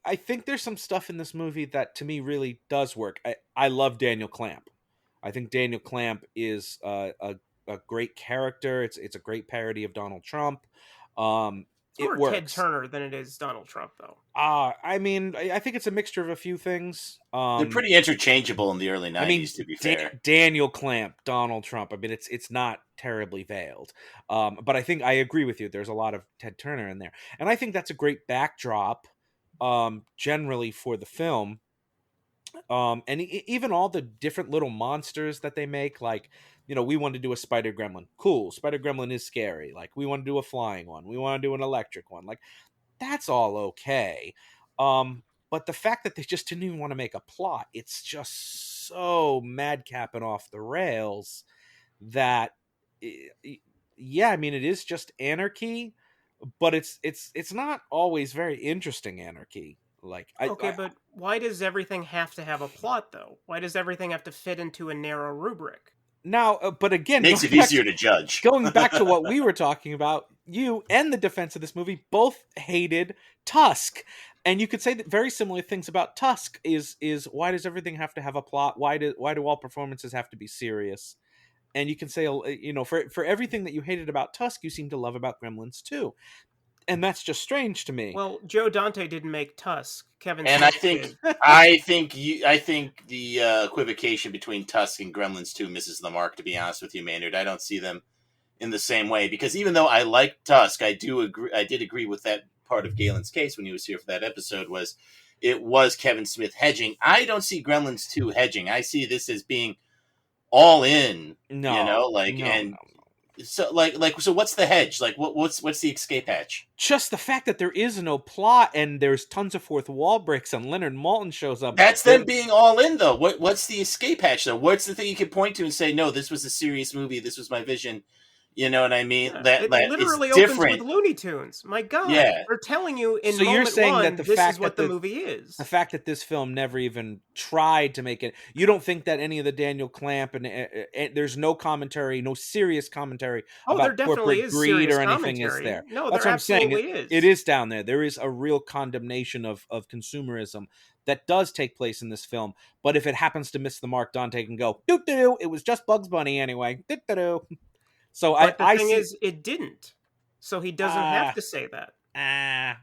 I think there's some stuff in this movie that to me really does work. I love Daniel Clamp. I think Daniel Clamp is a great character. It's a great parody of Donald Trump. It's more It works. Ted Turner than it is Donald Trump, though. I mean, I think it's a mixture of a few things. They're pretty interchangeable in the early 90s, to be fair. Daniel Clamp, Donald Trump. I mean, it's not terribly veiled. But I think I agree with you. There's a lot of Ted Turner in there. And I think that's a great backdrop generally for the film. And even all the different little monsters that they make, like, we want to do a spider gremlin. Cool. Spider gremlin is scary. Like, we want to do a flying one. We want to do an electric one. Like, that's all okay. But the fact that they just didn't even want to make a plot, it's just so madcapping off the rails that, yeah, I mean, it is just anarchy, but it's not always very interesting anarchy. Like, But why does everything have to have a plot, though? Why does everything have to fit into a narrow rubric? Now, but again, Makes it easier to judge. Going back to what we were talking about, you and the defense of this movie both hated Tusk. And you could say that very similar things about Tusk is why does everything have to have a plot? Why do all performances have to be serious? And you can say, for everything that you hated about Tusk, you seem to love about Gremlins too. And that's just strange to me. Well, Joe Dante didn't make Tusk. Kevin And I Smith think did. I think the equivocation between Tusk and Gremlins 2 misses the mark, to be honest with you, Maynard. I don't see them in the same way, because even though I like Tusk, I did agree with that part of Galen's case when he was here for that episode was it was Kevin Smith hedging. I don't see Gremlins 2 hedging. I see this as being all in. So so what's the hedge? Like what's the escape hatch? Just the fact that there is no plot and there's tons of fourth wall breaks and Leonard Maltin shows up. That's them being all in, though. What's the escape hatch, though? What's the thing you can point to and say, no, this was a serious movie. This was my vision. You know what I mean? It literally opens with Looney Tunes. My God. Yeah. They're telling you in moment you're saying one, that this is what the movie is. The fact that this film never even tried to make it... You don't think that any of the Daniel Clamp and there's no commentary, no serious commentary about corporate greed or anything is there. No, that's there what I'm saying. Is. It is down there. There is a real condemnation of consumerism that does take place in this film. But if it happens to miss the mark, Dante can go, doo-doo, it was just Bugs Bunny anyway. Doo-doo. So but the thing is, it didn't. So he doesn't have to say that. I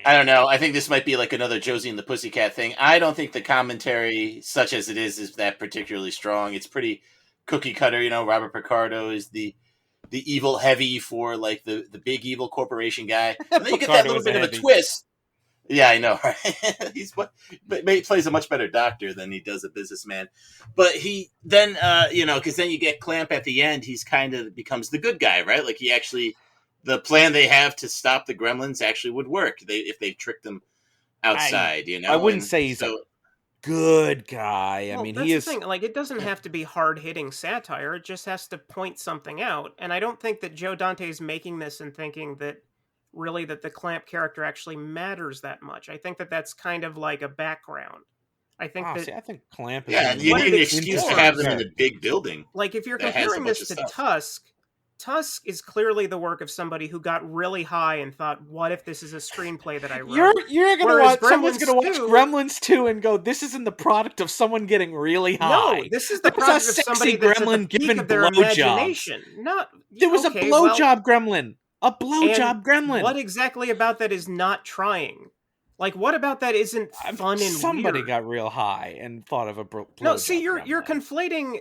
don't know. I think this might be like another Josie and the Pussycat thing. I don't think the commentary, such as it is that particularly strong. It's pretty cookie cutter. You know, Robert Picardo is the evil heavy for like the big evil corporation guy. And then you get that little bit of a twist. Yeah, I know. Right? He plays a much better doctor than he does a businessman. But he then, because then you get Clamp at the end. He's kind of becomes the good guy, right? Like he actually, the plan they have to stop the Gremlins actually would work. If they tricked them outside, I wouldn't say he's a good guy. Well, I mean, that's he is. The thing. Like, it doesn't have to be hard-hitting satire. It just has to point something out. And I don't think that Joe Dante is making this and thinking that really that the Clamp character actually matters that much. I think that that's kind of like a background. I think I think Clamp is... Yeah, you need an excuse to have them in a big building. Like, if you're comparing this to Tusk is clearly the work of somebody who got really high and thought, what if this is a screenplay that I wrote? You're gonna watch, someone's going to watch Gremlins 2 and go, this isn't the product of someone getting really high. No, this is the product of somebody that's at the peak of their imagination. There was a blowjob gremlin. A blowjob gremlin. What exactly about that is not trying? Like, what about that isn't fun and somebody weird? Got real high and thought of a blowjob. No, see, you're conflating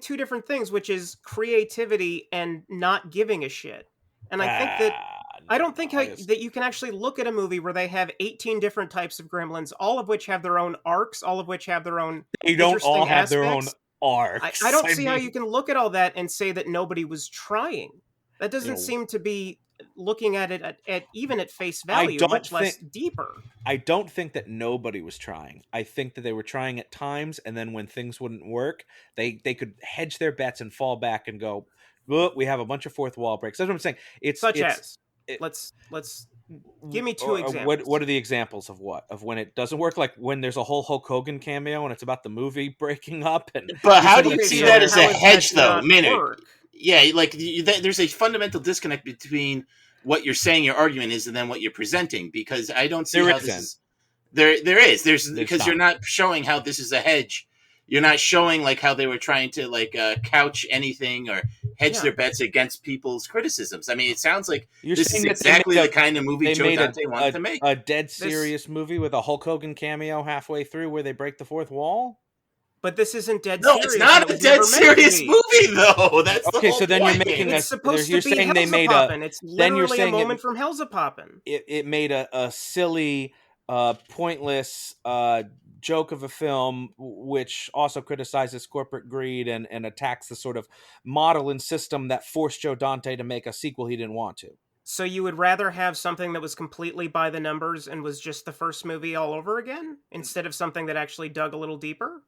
two different things, which is creativity and not giving a shit. And I think that I don't think that you can actually look at a movie where they have 18 different types of gremlins, all of which have their own arcs, all of which have their own. They don't all have their own arcs. I don't see how you can look at all that and say that nobody was trying. That doesn't seem to be looking at it at even at face value, much less deeper. I don't think that nobody was trying. I think that they were trying at times, and then when things wouldn't work, they could hedge their bets and fall back and go, oh, we have a bunch of fourth wall breaks. That's what I'm saying. Let's give me two examples. What are the examples of what? Of when it doesn't work? Like when there's a whole Hulk Hogan cameo and it's about the movie breaking up. But how do you see that as a hedge, though? Maynard? Yeah, like there's a fundamental disconnect between what you're saying your argument is and then what you're presenting, because I don't see how this is. There is because you're not showing how this is a hedge. You're not showing like how they were trying to like couch anything or hedge their bets against people's criticisms. I mean, it sounds like this is exactly the kind of movie Joe Dante wanted to make. A dead serious movie with a Hulk Hogan cameo halfway through where they break the fourth wall. But this isn't dead serious. No, it's not a dead serious movie, though. That's okay. The so then point. You're making it's supposed to be they made It's literally a moment from Hellzapoppin'. It made a silly, pointless joke of a film, which also criticizes corporate greed and attacks the sort of model and system that forced Joe Dante to make a sequel he didn't want to. So you would rather have something that was completely by the numbers and was just the first movie all over again, instead of something that actually dug a little deeper?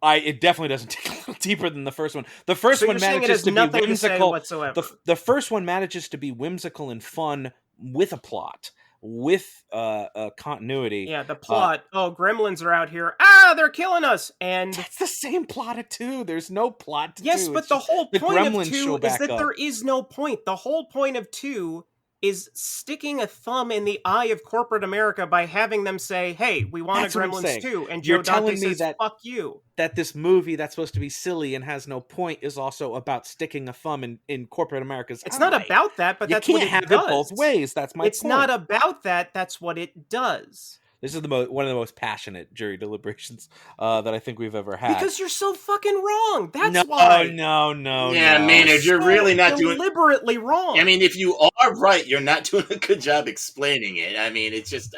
It definitely doesn't dig a little deeper than the first one. The first one manages to be whimsical whatsoever. The first one manages to be whimsical and fun with a plot, with continuity. Yeah, the plot. Gremlins are out here. They're killing us. And that's the same plot of 2. There's no plot to 2. Yes, but the whole point of 2 is that there is no point. The whole point of 2 is sticking a thumb in the eye of corporate America by having them say, hey, we want a Gremlins 2. And Joe Dante says, fuck you. That this movie that's supposed to be silly and has no point is also about sticking a thumb in corporate America's eye. It's not about that, but that's what it does. You can't have it both ways. That's my point. It's not about that. That's what it does. This is one of the most passionate jury deliberations that I think we've ever had. Because you're so fucking wrong. That's no, why. No. Yeah, Maynard, you're really not deliberately wrong. I mean, if you are right, you're not doing a good job explaining it. I mean, it's just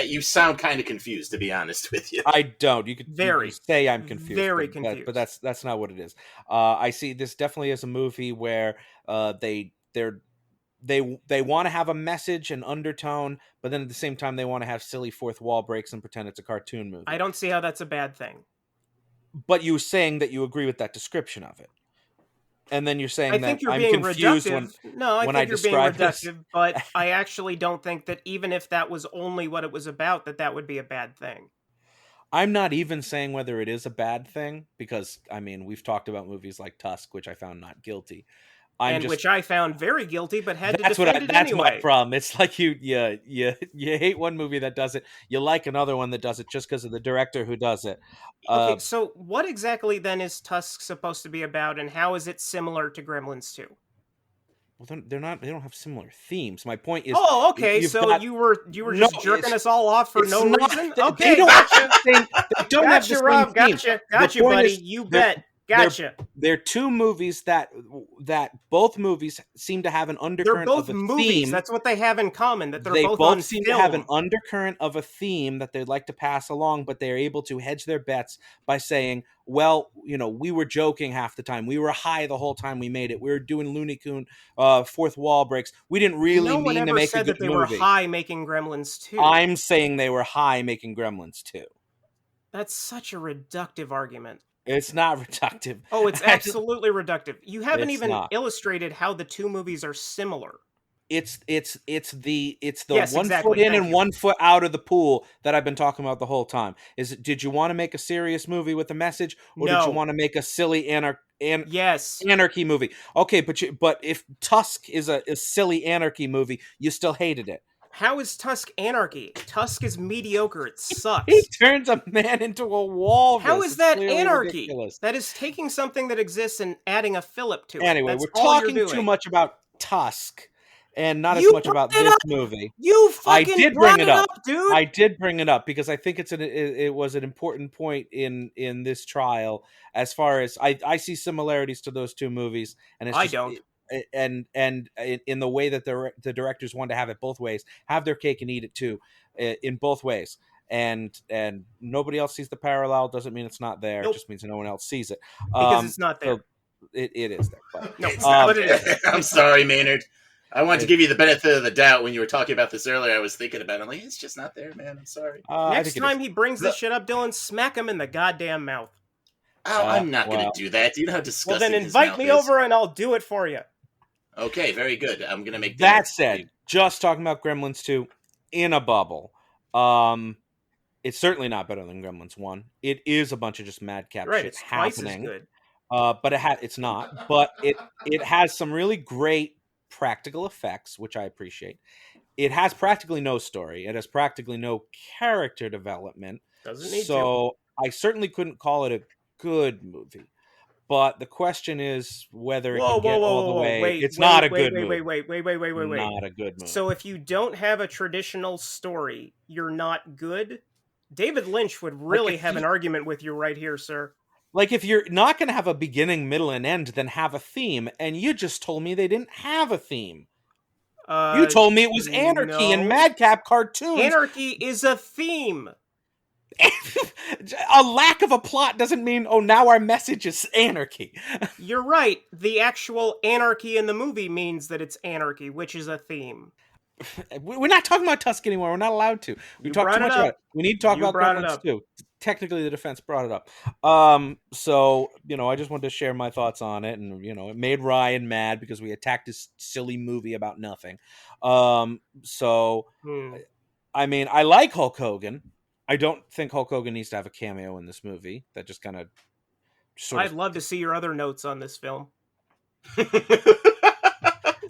you sound kind of confused, to be honest with you. I don't. You could say I'm confused. Very confused. But that's not what it is. I see this definitely as a movie where they want to have a message and undertone, but then at the same time they want to have silly fourth wall breaks and pretend it's a cartoon movie. I don't see how that's a bad thing. But you were saying that you agree with that description of it. And then you're saying that I'm confused when I think you're being this. reductive, but I actually don't think that even if that was only what it was about, that would be a bad thing. I'm not even saying whether it is a bad thing, because, I mean, we've talked about movies like Tusk, which I found not guilty. Which I found very guilty, but had to defend it that's anyway. My problem. It's like you hate one movie that does it, you like another one that does it just because of the director who does it. Okay, so what exactly then is Tusk supposed to be about, and how is it similar to Gremlins 2? Well, they're not. They don't have similar themes. My point is. Oh, okay. So you were just jerking us all off for no reason. Okay, they don't gotcha. They don't have the same Rob. theme. Gotcha, buddy. You bet. Gotcha. They're two movies that both movies seem to have an undercurrent of a theme. That's what they have in common. That they both both on seem film. to have an undercurrent of a theme that they'd like to pass along, but they're able to hedge their bets by saying, well, we were joking half the time. We were high the whole time we made it. We were doing Looney Tune fourth wall breaks. We didn't really mean to make a good movie. No one ever said that they were high making Gremlins 2. I'm saying they were high making Gremlins 2. That's such a reductive argument. It's not reductive. Oh, it's absolutely reductive. You haven't even not. illustrated how the two movies are similar. It's the yes, 1 exactly. foot in and 1 foot out of the pool that I've been talking about the whole time. Did you want to make a serious movie with a message, or did you want to make a silly anarchy movie? Okay, but if Tusk is a silly anarchy movie, you still hated it. How is Tusk anarchy? Tusk is mediocre. It sucks. He turns a man into a walrus. How is that anarchy? Ridiculous. That is taking something that exists and adding a fillip to it. Anyway, That's we're talking too much about Tusk and not as much about this movie. You fucking brought it up, dude. I did bring it up because I think it was an important point in this trial, as far as I see similarities to those two movies, and it's I don't. And in the way that the directors want to have it both ways, have their cake and eat it too, in both ways. And nobody else sees the parallel doesn't mean it's not there. Nope. It just means no one else sees it because it's not there. So it is there. But, no, it's not what it is. I'm sorry, Maynard. I wanted to give you the benefit of the doubt when you were talking about this earlier. I was thinking about it. I'm like, it's just not there, man. I'm sorry. Next time he brings this shit up, Dylan, smack him in the goddamn mouth. Oh, I'm not going to do that. Do you know how disgusting Well, then invite me over and I'll do it for you. Okay, very good. I'm going to make that said, just talking about Gremlins 2 in a bubble. It's certainly not better than Gremlins 1. It is a bunch of just madcap shit it's happening. Twice as good. But it's not. But it has some really great practical effects, which I appreciate. It has practically no story. It has practically no character development. Doesn't need to. So I certainly couldn't call it a good movie. But the question is whether it can get all the way. It's not a good movie. Wait. Not a good movie. So if you don't have a traditional story, you're not good? David Lynch would really have an argument with you right here, sir. Like, if you're not going to have a beginning, middle, and end, then have a theme. And you just told me they didn't have a theme. You told me it was anarchy and madcap cartoons. Anarchy is a theme. A lack of a plot doesn't mean, now our message is anarchy. You're right. The actual anarchy in the movie means that it's anarchy, which is a theme. We're not talking about Tusk anymore. We're not allowed to. We talked too much about it. We need to talk about Gremlins too. Technically, the defense brought it up. So, I just wanted to share my thoughts on it. And, it made Ryan mad because we attacked this silly movie about nothing. I mean, I like Hulk Hogan. I don't think Hulk Hogan needs to have a cameo in this movie. That just kind of... I'd love to see your other notes on this film.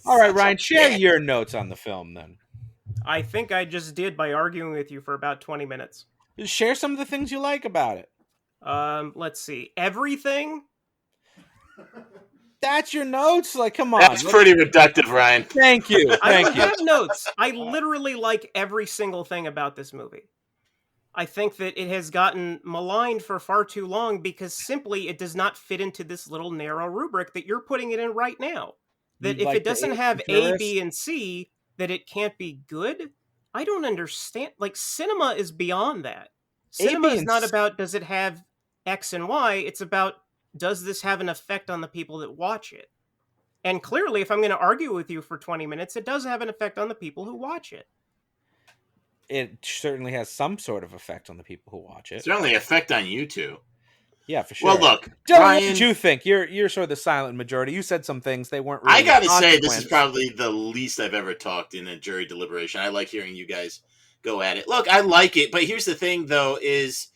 All right, Ryan, share your notes on the film, then. I think I just did by arguing with you for about 20 minutes. Share some of the things you like about it. Let's see. Everything? That's your notes? Like, come on. That's pretty reductive, Ryan. Thank you. I don't have notes. I literally like every single thing about this movie. I think that it has gotten maligned for far too long because simply it does not fit into this little narrow rubric that you're putting it in right now. That You if like it doesn't have A, Jurors? B, and C, that it can't be good. I don't understand. Like, cinema is beyond that. A, Cinema B, is and not C- about does it have X and Y. It's about does this have an effect on the people that watch it. And clearly, if I'm going to argue with you for 20 minutes, it does have an effect on the people who watch it. It certainly has some sort of effect on the people who watch it. Certainly effect on you two. Yeah, for sure. Well, look, Dylan, what Ryan, did you think? You're sort of the silent majority. You said some things, they weren't really I gotta say, this consequence. is probably the least I've ever talked in a jury deliberation. I like hearing you guys go at it. Look, I like it, but here's the thing, though, is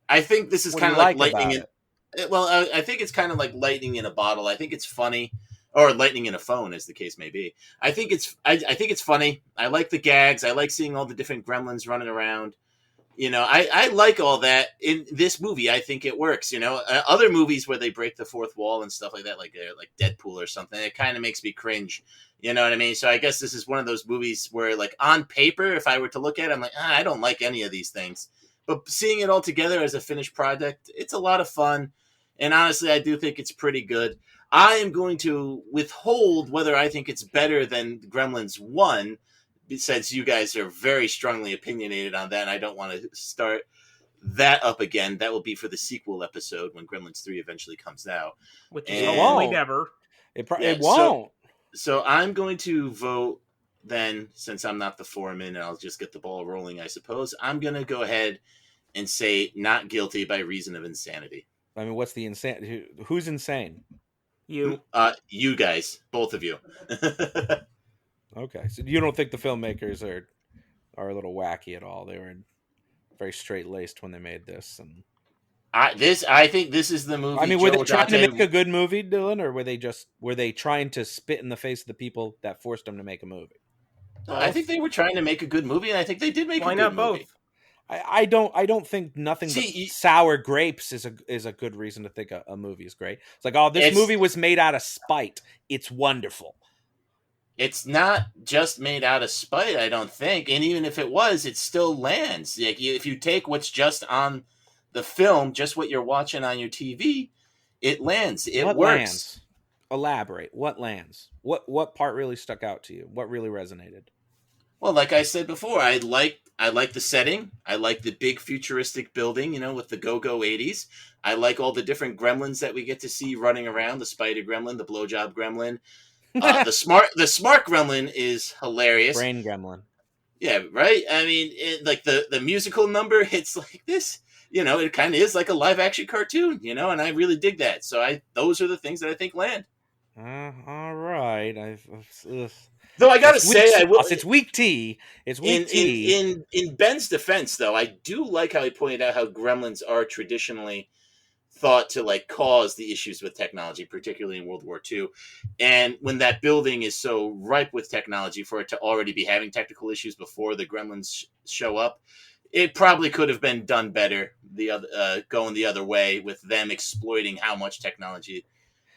I think this is What do kind you of like like lightning about in. Well, I think it's kind of like lightning in a bottle. I think it's funny, or lightning in a phone, as the case may be. I think it's funny. I like the gags. I like seeing all the different gremlins running around. You know, I like all that. In this movie, I think it works. You know, other movies where they break the fourth wall and stuff like that, like Deadpool or something, it kind of makes me cringe. You know what I mean? So I guess this is one of those movies where, like, on paper, if I were to look at it, I'm like, I don't like any of these things. But seeing it all together as a finished product, it's a lot of fun. And honestly, I do think it's pretty good. I am going to withhold whether I think it's better than Gremlins 1, since you guys are very strongly opinionated on that, and I don't want to start that up again. That will be for the sequel episode when Gremlins 3 eventually comes out. Which is And- hopefully Whoa. never. It Yeah, won't. So I'm going to vote then, since I'm not the foreman, and I'll just get the ball rolling, I suppose. I'm going to go ahead and say not guilty by reason of insanity. I mean, what's the insane? Who's insane? You. You guys, both of you. Okay, so you don't think the filmmakers are a little wacky at all? They were very straight laced when they made this, and I think this is the movie. I mean, were they Joe trying to Dante- make a good movie, Dylan, or were they trying to spit in the face of the people that forced them to make a movie? I think they were trying to make a good movie, and I think they did make Why a good not movie. both? I don't think nothing but sour grapes is a good reason to think a movie is great. It's like, oh, this movie was made out of spite. It's wonderful. It's not just made out of spite, I don't think. And even if it was, it still lands. Like, if you take what's just on the film, just what you're watching on your TV, it lands. It What works. lands? Elaborate. What lands? What part really stuck out to you? What really resonated? Well, like I said before, I like the setting. I like the big futuristic building, you know, with the go-go 80s. I like all the different gremlins that we get to see running around. The spider gremlin, the blowjob gremlin. The smart gremlin is hilarious. Brain gremlin. Yeah, right? I mean, like the musical number hits like this. You know, it kind of is like a live-action cartoon, you know, and I really dig that. So those are the things that I think land. All right. Though I gotta say, it's weak tea. It's weak tea. In Ben's defense, though, I do like how he pointed out how gremlins are traditionally thought to like cause the issues with technology, particularly in World War II. And when that building is so ripe with technology for it to already be having technical issues before the gremlins show up, it probably could have been done better. Going the other way with them exploiting how much technology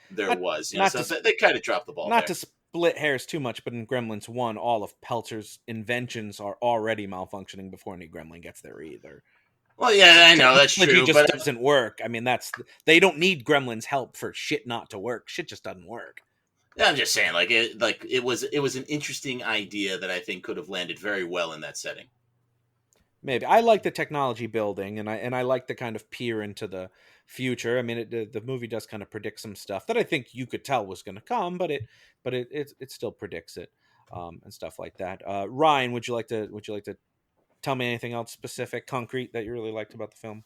there was. You know, so they kind of dropped the ball. Not to split hairs too much, but in Gremlins 1, all of Peltzer's inventions are already malfunctioning before any gremlin gets there either. Well, yeah, I know that's true. It just doesn't work. I mean, they don't need Gremlins' help for shit not to work. Shit just doesn't work. Yeah, I'm just saying, it was an interesting idea that I think could have landed very well in that setting. Maybe I like the technology building, and I like the kind of peer into the future. I mean, the movie does kind of predict some stuff that I think you could tell was going to come, but it still predicts it, and stuff like that. Ryan, would you like to tell me anything else specific, concrete that you really liked about the film?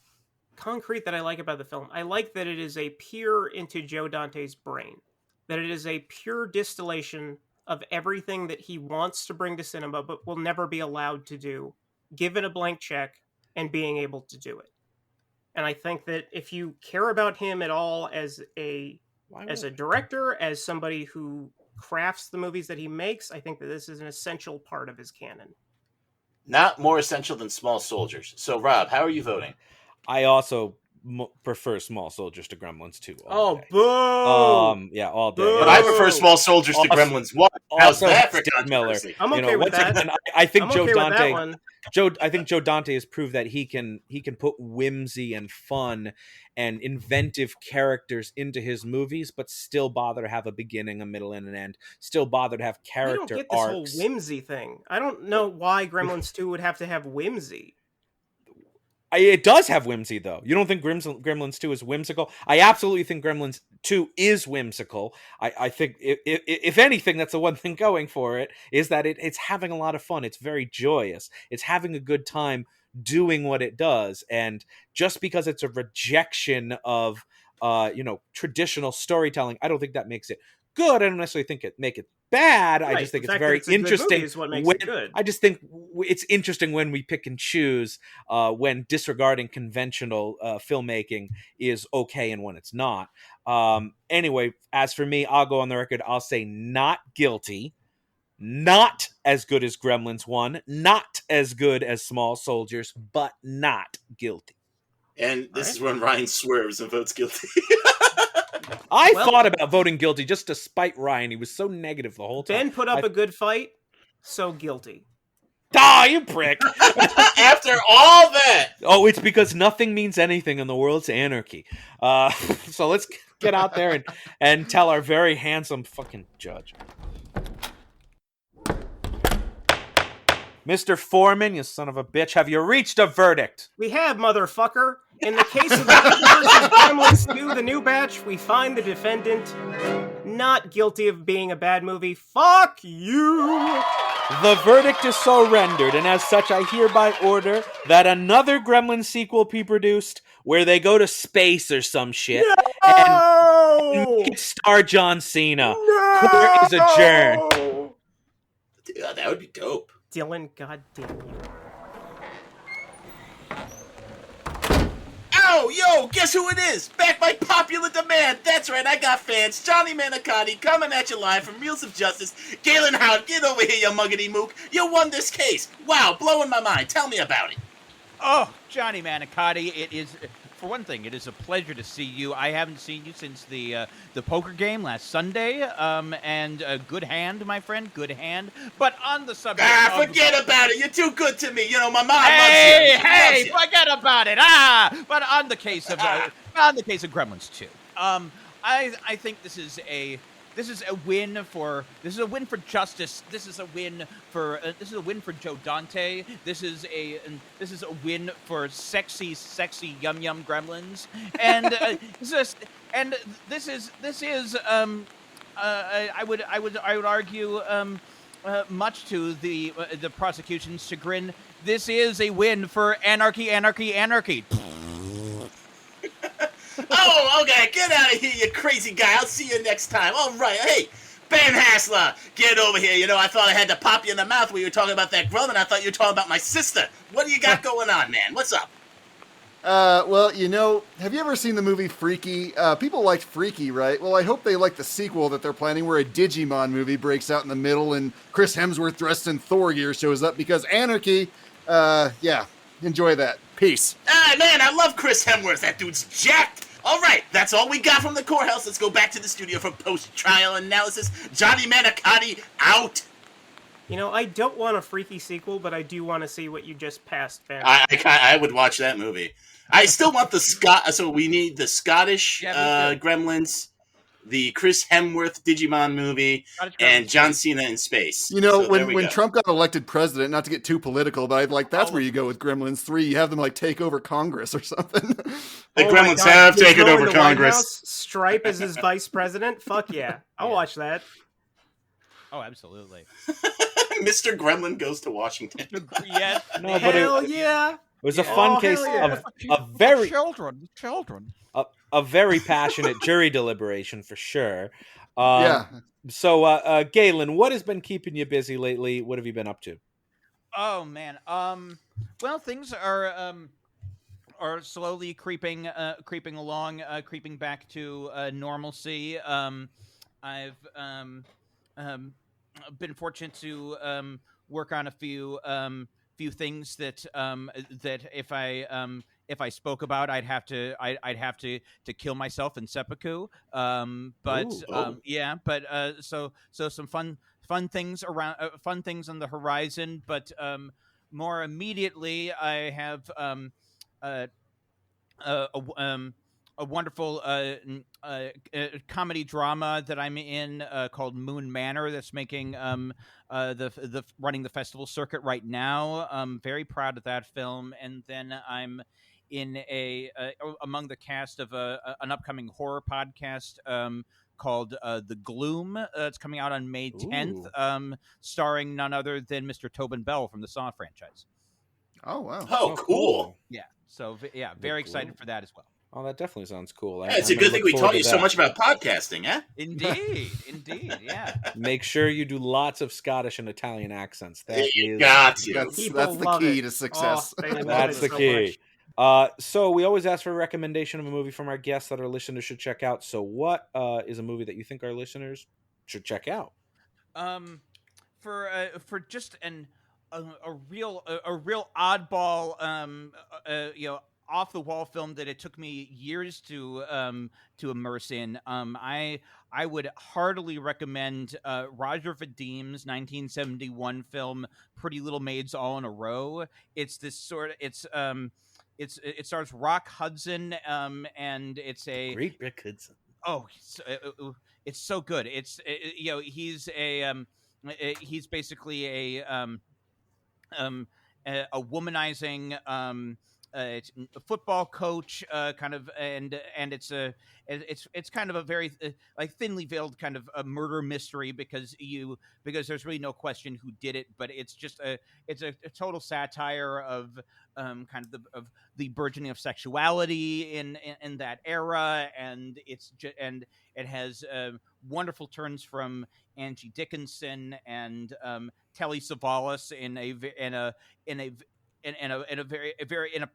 Concrete that I like about the film. I like that it is a peer into Joe Dante's brain. That it is a pure distillation of everything that he wants to bring to cinema, but will never be allowed to do, given a blank check and being able to do it. And I think that if you care about him at all as a director, as somebody who crafts the movies that he makes, I think that this is an essential part of his canon. Not more essential than Small Soldiers. So, Rob, how are you voting? I also prefer Small Soldiers to Gremlins 2. Oh, Day. boo! Yeah, all day. Boo! But I prefer Small Soldiers to Gremlins 1. How's Also, that for Steve Miller. controversy? I'm okay with once that. again, I think I'm Joe okay with that Dante. one. I think Joe Dante has proved that he can put whimsy and fun and inventive characters into his movies, but still bother to have a beginning, a middle, and an end. Still bother to have I don't character get this whole arcs. whimsy thing. I don't know why Gremlins 2 would have to have whimsy. It does have whimsy, though. You don't think Gremlins 2 is whimsical? I absolutely think Gremlins 2 is whimsical. I think, if anything, that's the one thing going for it, is that it's having a lot of fun. It's very joyous. It's having a good time doing what it does. And just because it's a rejection of, traditional storytelling, I don't think that makes it good. I don't necessarily think it make it bad. Right. I just think The it's fact that very it's a good interesting. movie is what makes it good. I just think it's interesting when we pick and choose when disregarding conventional filmmaking is okay and when it's not. Anyway, as for me, I'll go on the record. I'll say not guilty. Not as good as Gremlins 1. Not as good as Small Soldiers, but not guilty. And this is when Ryan swerves and votes guilty. I thought about voting guilty just to spite Ryan. He was so negative the whole time. Ben put up a good fight, so guilty. You prick! After all that! Oh, it's because nothing means anything in the world's anarchy. So let's get out there and tell our very handsome fucking judge. Mr. Foreman, you son of a bitch, have you reached a verdict? We have, motherfucker. In the case of the Gremlins 2, the new batch, we find the defendant not guilty of being a bad movie. Fuck you! The verdict is so rendered, and as such, I hereby order that another Gremlin sequel be produced where they go to space or some shit. And make it star John Cena. Court is adjourned. Yeah, that would be dope. Dylan, goddamn you. Oh, yo, guess who it is? Back by popular demand. That's right, I got fans. Johnny Manicotti coming at you live from Reels of Justice. Galen Howard, get over here, you muggity mook. You won this case. Wow, blowing my mind. Tell me about it. Oh, Johnny Manicotti, it is, for one thing, it is a pleasure to see you. I haven't seen you since the poker game last Sunday, and good hand, my friend, good hand. But on the subject forget about it. You're too good to me. You know, my mom Hey, loves you. hey, forget about it. But on the case of Gremlins 2, I think this is a win for justice. This is a win for Joe Dante. This is a win for sexy yum yum Gremlins. And I would argue much to the prosecution's chagrin, this is a win for anarchy. Oh, okay, get out of here, you crazy guy. I'll see you next time. All right, hey, Ben Haslar, get over here. You know, I thought I had to pop you in the mouth when you were talking about that Gremlin. I thought you were talking about my sister. What do you got going on, man? What's up? Well, you know, have you ever seen the movie Freaky? People liked Freaky, right? Well, I hope they like the sequel that they're planning where a Digimon movie breaks out in the middle and Chris Hemsworth dressed in Thor gear shows up because anarchy. Yeah, enjoy that. Peace. Ah, man, I love Chris Hemsworth. That dude's jacked. All right, that's all we got from the courthouse. Let's go back to the studio for post-trial analysis. Johnny Manicotti, out. You know, I don't want a Freaky sequel, but I do want to see what you just passed, Ben. I would watch that movie. I still want the so we need the Scottish Gremlins, the Chris Hemsworth Digimon movie, and John Cena in space. You know, so when Trump got elected president, not to get too political, but that's where you go with Gremlins 3. You have them like take over Congress or something. The Gremlins have taken over Congress. Stripe as his vice president? Fuck yeah. I'll watch that. Oh, absolutely. Mr. Gremlin goes to Washington. Yes. No, but Hell yeah. It was a fun case of a very children. A very passionate jury deliberation for sure. Yeah. So, Galen, what has been keeping you busy lately? What have you been up to? Oh man. Well, things are slowly creeping along, creeping back to normalcy. I've been fortunate to work on a few things that if I spoke about, I'd have to kill myself in seppuku. But Ooh, oh. yeah, but so some fun things around, fun things on the horizon. But more immediately, I have uh, uh, a, um, a wonderful comedy drama that I'm in called Moon Manor, that's making the running the festival circuit right now. I'm very proud of that film. And then I'm in among the cast of an upcoming horror podcast called The Gloom. It's coming out on May 10th, starring none other than Mr. Tobin Bell from the Saw franchise. Oh, wow. Oh, cool. Yeah. So yeah, very excited for that as well. Oh, that definitely sounds cool. Yeah, it's a good thing we taught you so much about podcasting, huh? Indeed, yeah. Make sure you do lots of Scottish and Italian accents. You got to. That's the key to success. That's the key. So we always ask for a recommendation of a movie from our guests that our listeners should check out. So what is a movie that you think our listeners should check out? For just a real oddball off the wall film that it took me years to immerse in. I would heartily recommend Roger Vadim's 1971 film Pretty Little Maids All in a Row. It's this sort of it stars Rock Hudson, and it's a great Rick Hudson. Oh, it's so good. It's he's basically a womanizing a football coach, kind of, and it's kind of a very like thinly veiled kind of a murder mystery because there's really no question who did it, but it's just a total satire of kind of the burgeoning of sexuality in that era, and and it has wonderful turns from Angie Dickinson and Telly Savalas in a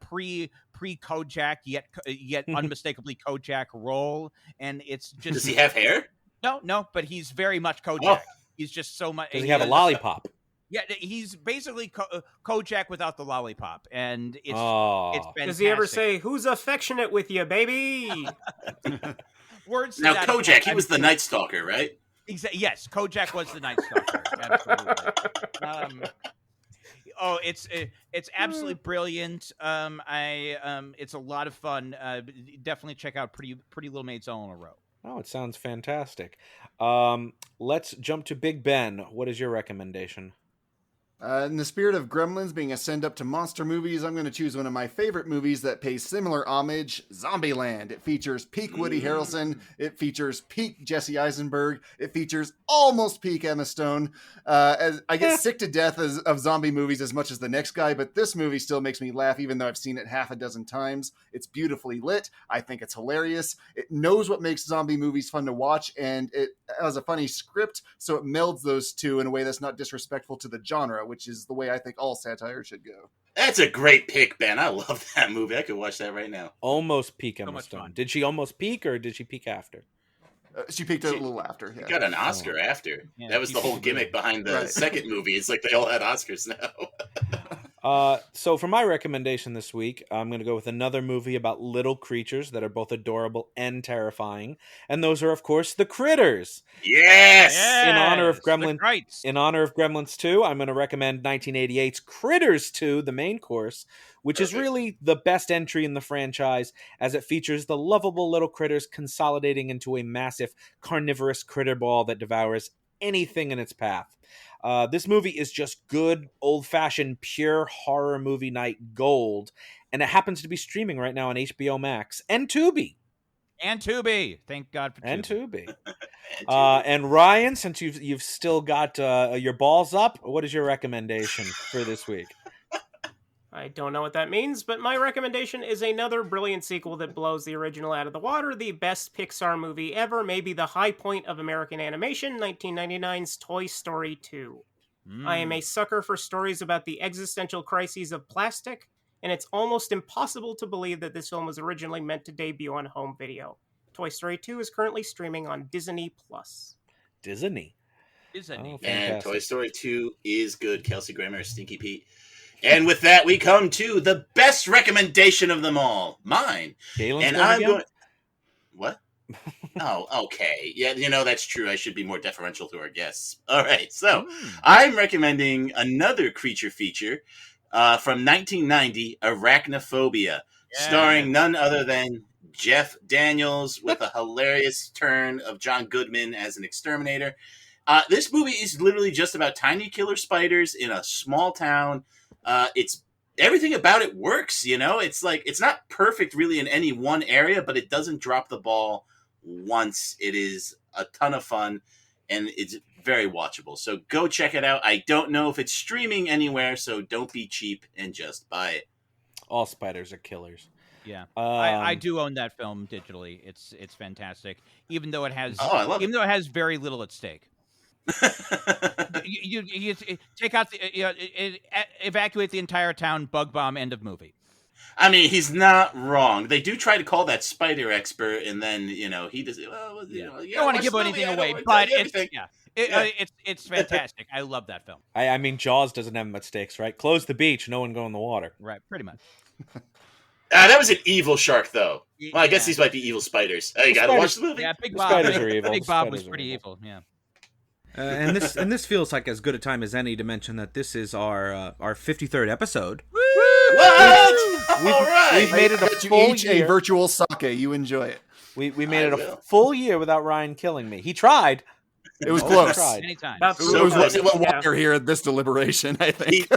pre Kojak yet unmistakably Kojak role, and it's just. Does he have hair? No, but he's very much Kojak. Oh. He's just so much. Does he have a lollipop? Yeah, he's basically Kojak without the lollipop, and it's fantastic. Does he ever say, "Who's affectionate with you, baby"? Words. Now, Kojak, he was the Night Stalker, right? Yes, Kojak was the Night Stalker. Absolutely. It's absolutely brilliant. It's a lot of fun. Definitely check out Pretty Little Maids All in a Row. Oh, it sounds fantastic. Let's jump to Big Ben. What is your recommendation? In the spirit of Gremlins being a send-up to monster movies, I'm going to choose one of my favorite movies that pays similar homage, Zombieland. It features peak Woody Harrelson. It features peak Jesse Eisenberg. It features almost peak Emma Stone. As I get sick to death of zombie movies as much as the next guy, but this movie still makes me laugh even though I've seen it half a dozen times. It's beautifully lit. I think it's hilarious. It knows what makes zombie movies fun to watch, and it has a funny script, so it melds those two in a way that's not disrespectful to the genre, which is the way I think all satire should go. That's a great pick, Ben. I love that movie. I could watch that right now. Almost peak Emma Stone. Did she almost peak, or did she peak after? She peaked a little after. Yeah. She got an Oscar after. Yeah, that was the whole gimmick behind the second movie. It's like they all had Oscars now. So for my recommendation this week, I'm going to go with another movie about little creatures that are both adorable and terrifying, and those are, of course, the Critters. Yes. In honor of Gremlins 2, I'm going to recommend 1988's Critters 2, the main course, which is really the best entry in the franchise, as it features the lovable little critters consolidating into a massive carnivorous critter ball that devours anything in its path. This movie is just good, old-fashioned, pure horror movie night gold, and it happens to be streaming right now on HBO Max and Tubi. Thank God for Tubi. And Tubi. And Ryan, since you've still got your balls up, what is your recommendation for this week? I don't know what that means, but my recommendation is another brilliant sequel that blows the original out of the water, the best Pixar movie ever, maybe the high point of American animation, 1999's Toy Story 2. I am a sucker for stories about the existential crises of plastic, and it's almost impossible to believe that this film was originally meant to debut on home video. Toy Story 2 is currently streaming on Disney+. Disney. Oh, and Toy Story 2 is good. Kelsey Grammer, Stinky Pete. And with that, we come to the best recommendation of them all, mine. Galen's And going I'm again? going. What? Oh, okay. Yeah, that's true. I should be more deferential to our guests. All right, so I'm recommending another creature feature from 1990, Arachnophobia, starring none other than Jeff Daniels with a hilarious turn of John Goodman as an exterminator. This movie is literally just about tiny killer spiders in a small town. It's everything about it works, It's like it's not perfect really in any one area, but it doesn't drop the ball once. It is a ton of fun, and it's very watchable. So go check it out. I don't know if it's streaming anywhere, so don't be cheap and just buy it. All spiders are killers. Yeah, I do own that film digitally. It's fantastic, even though it has very little at stake. you take out evacuate the entire town, bug bomb, end of movie. I mean, he's not wrong. They do try to call that spider expert, and then he does. Well, you don't want to give anything away, but it's fantastic. I love that film. I mean, Jaws doesn't have mistakes, right? Close the beach, no one go in the water. Right, pretty much. That was an evil shark, though. Well, I guess these might be evil spiders. You gotta watch the movie. Yeah, Big Bob. Spiders are evil. Big Bob was pretty evil. Yeah. And this feels like as good a time as any to mention that this is our 53rd episode. What? We've made it a full year. A virtual sake. You enjoy it. We made it a full year without Ryan killing me. He tried. It was close. Anytime. It was a little water here at this deliberation, I think.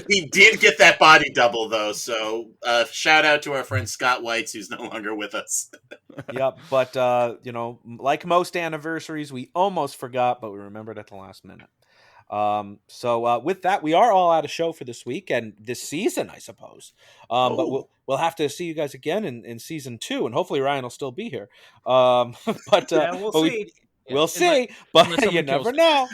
He did get that body double, though, so shout out to our friend Scott Weitz, who's no longer with us. Yep, but, like most anniversaries, we almost forgot, but we remembered at the last minute. So with that, we are all out of show for this week and this season, I suppose. But we'll have to see you guys again in season 2, and hopefully Ryan will still be here. But we'll see. We'll see, but you never know.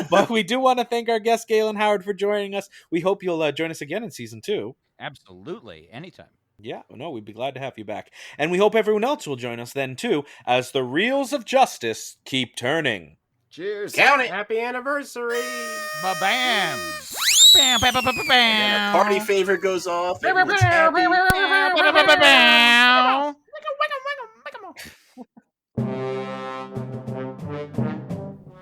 But we do want to thank our guest, Galen Howard, for joining us. We hope you'll join us again in season 2. Absolutely. Anytime. Yeah, no, we'd be glad to have you back. And we hope everyone else will join us then, too, as the reels of justice keep turning. Cheers. Count it. Happy anniversary. Ba-bam. Bam, bam, bam, bam, bam. And our party favor goes off. Everyone's happy.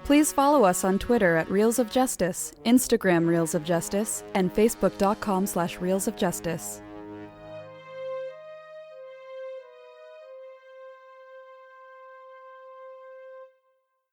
Please follow us on Twitter at Reels of Justice, Instagram Reels of Justice, and Facebook.com/Reels of Justice.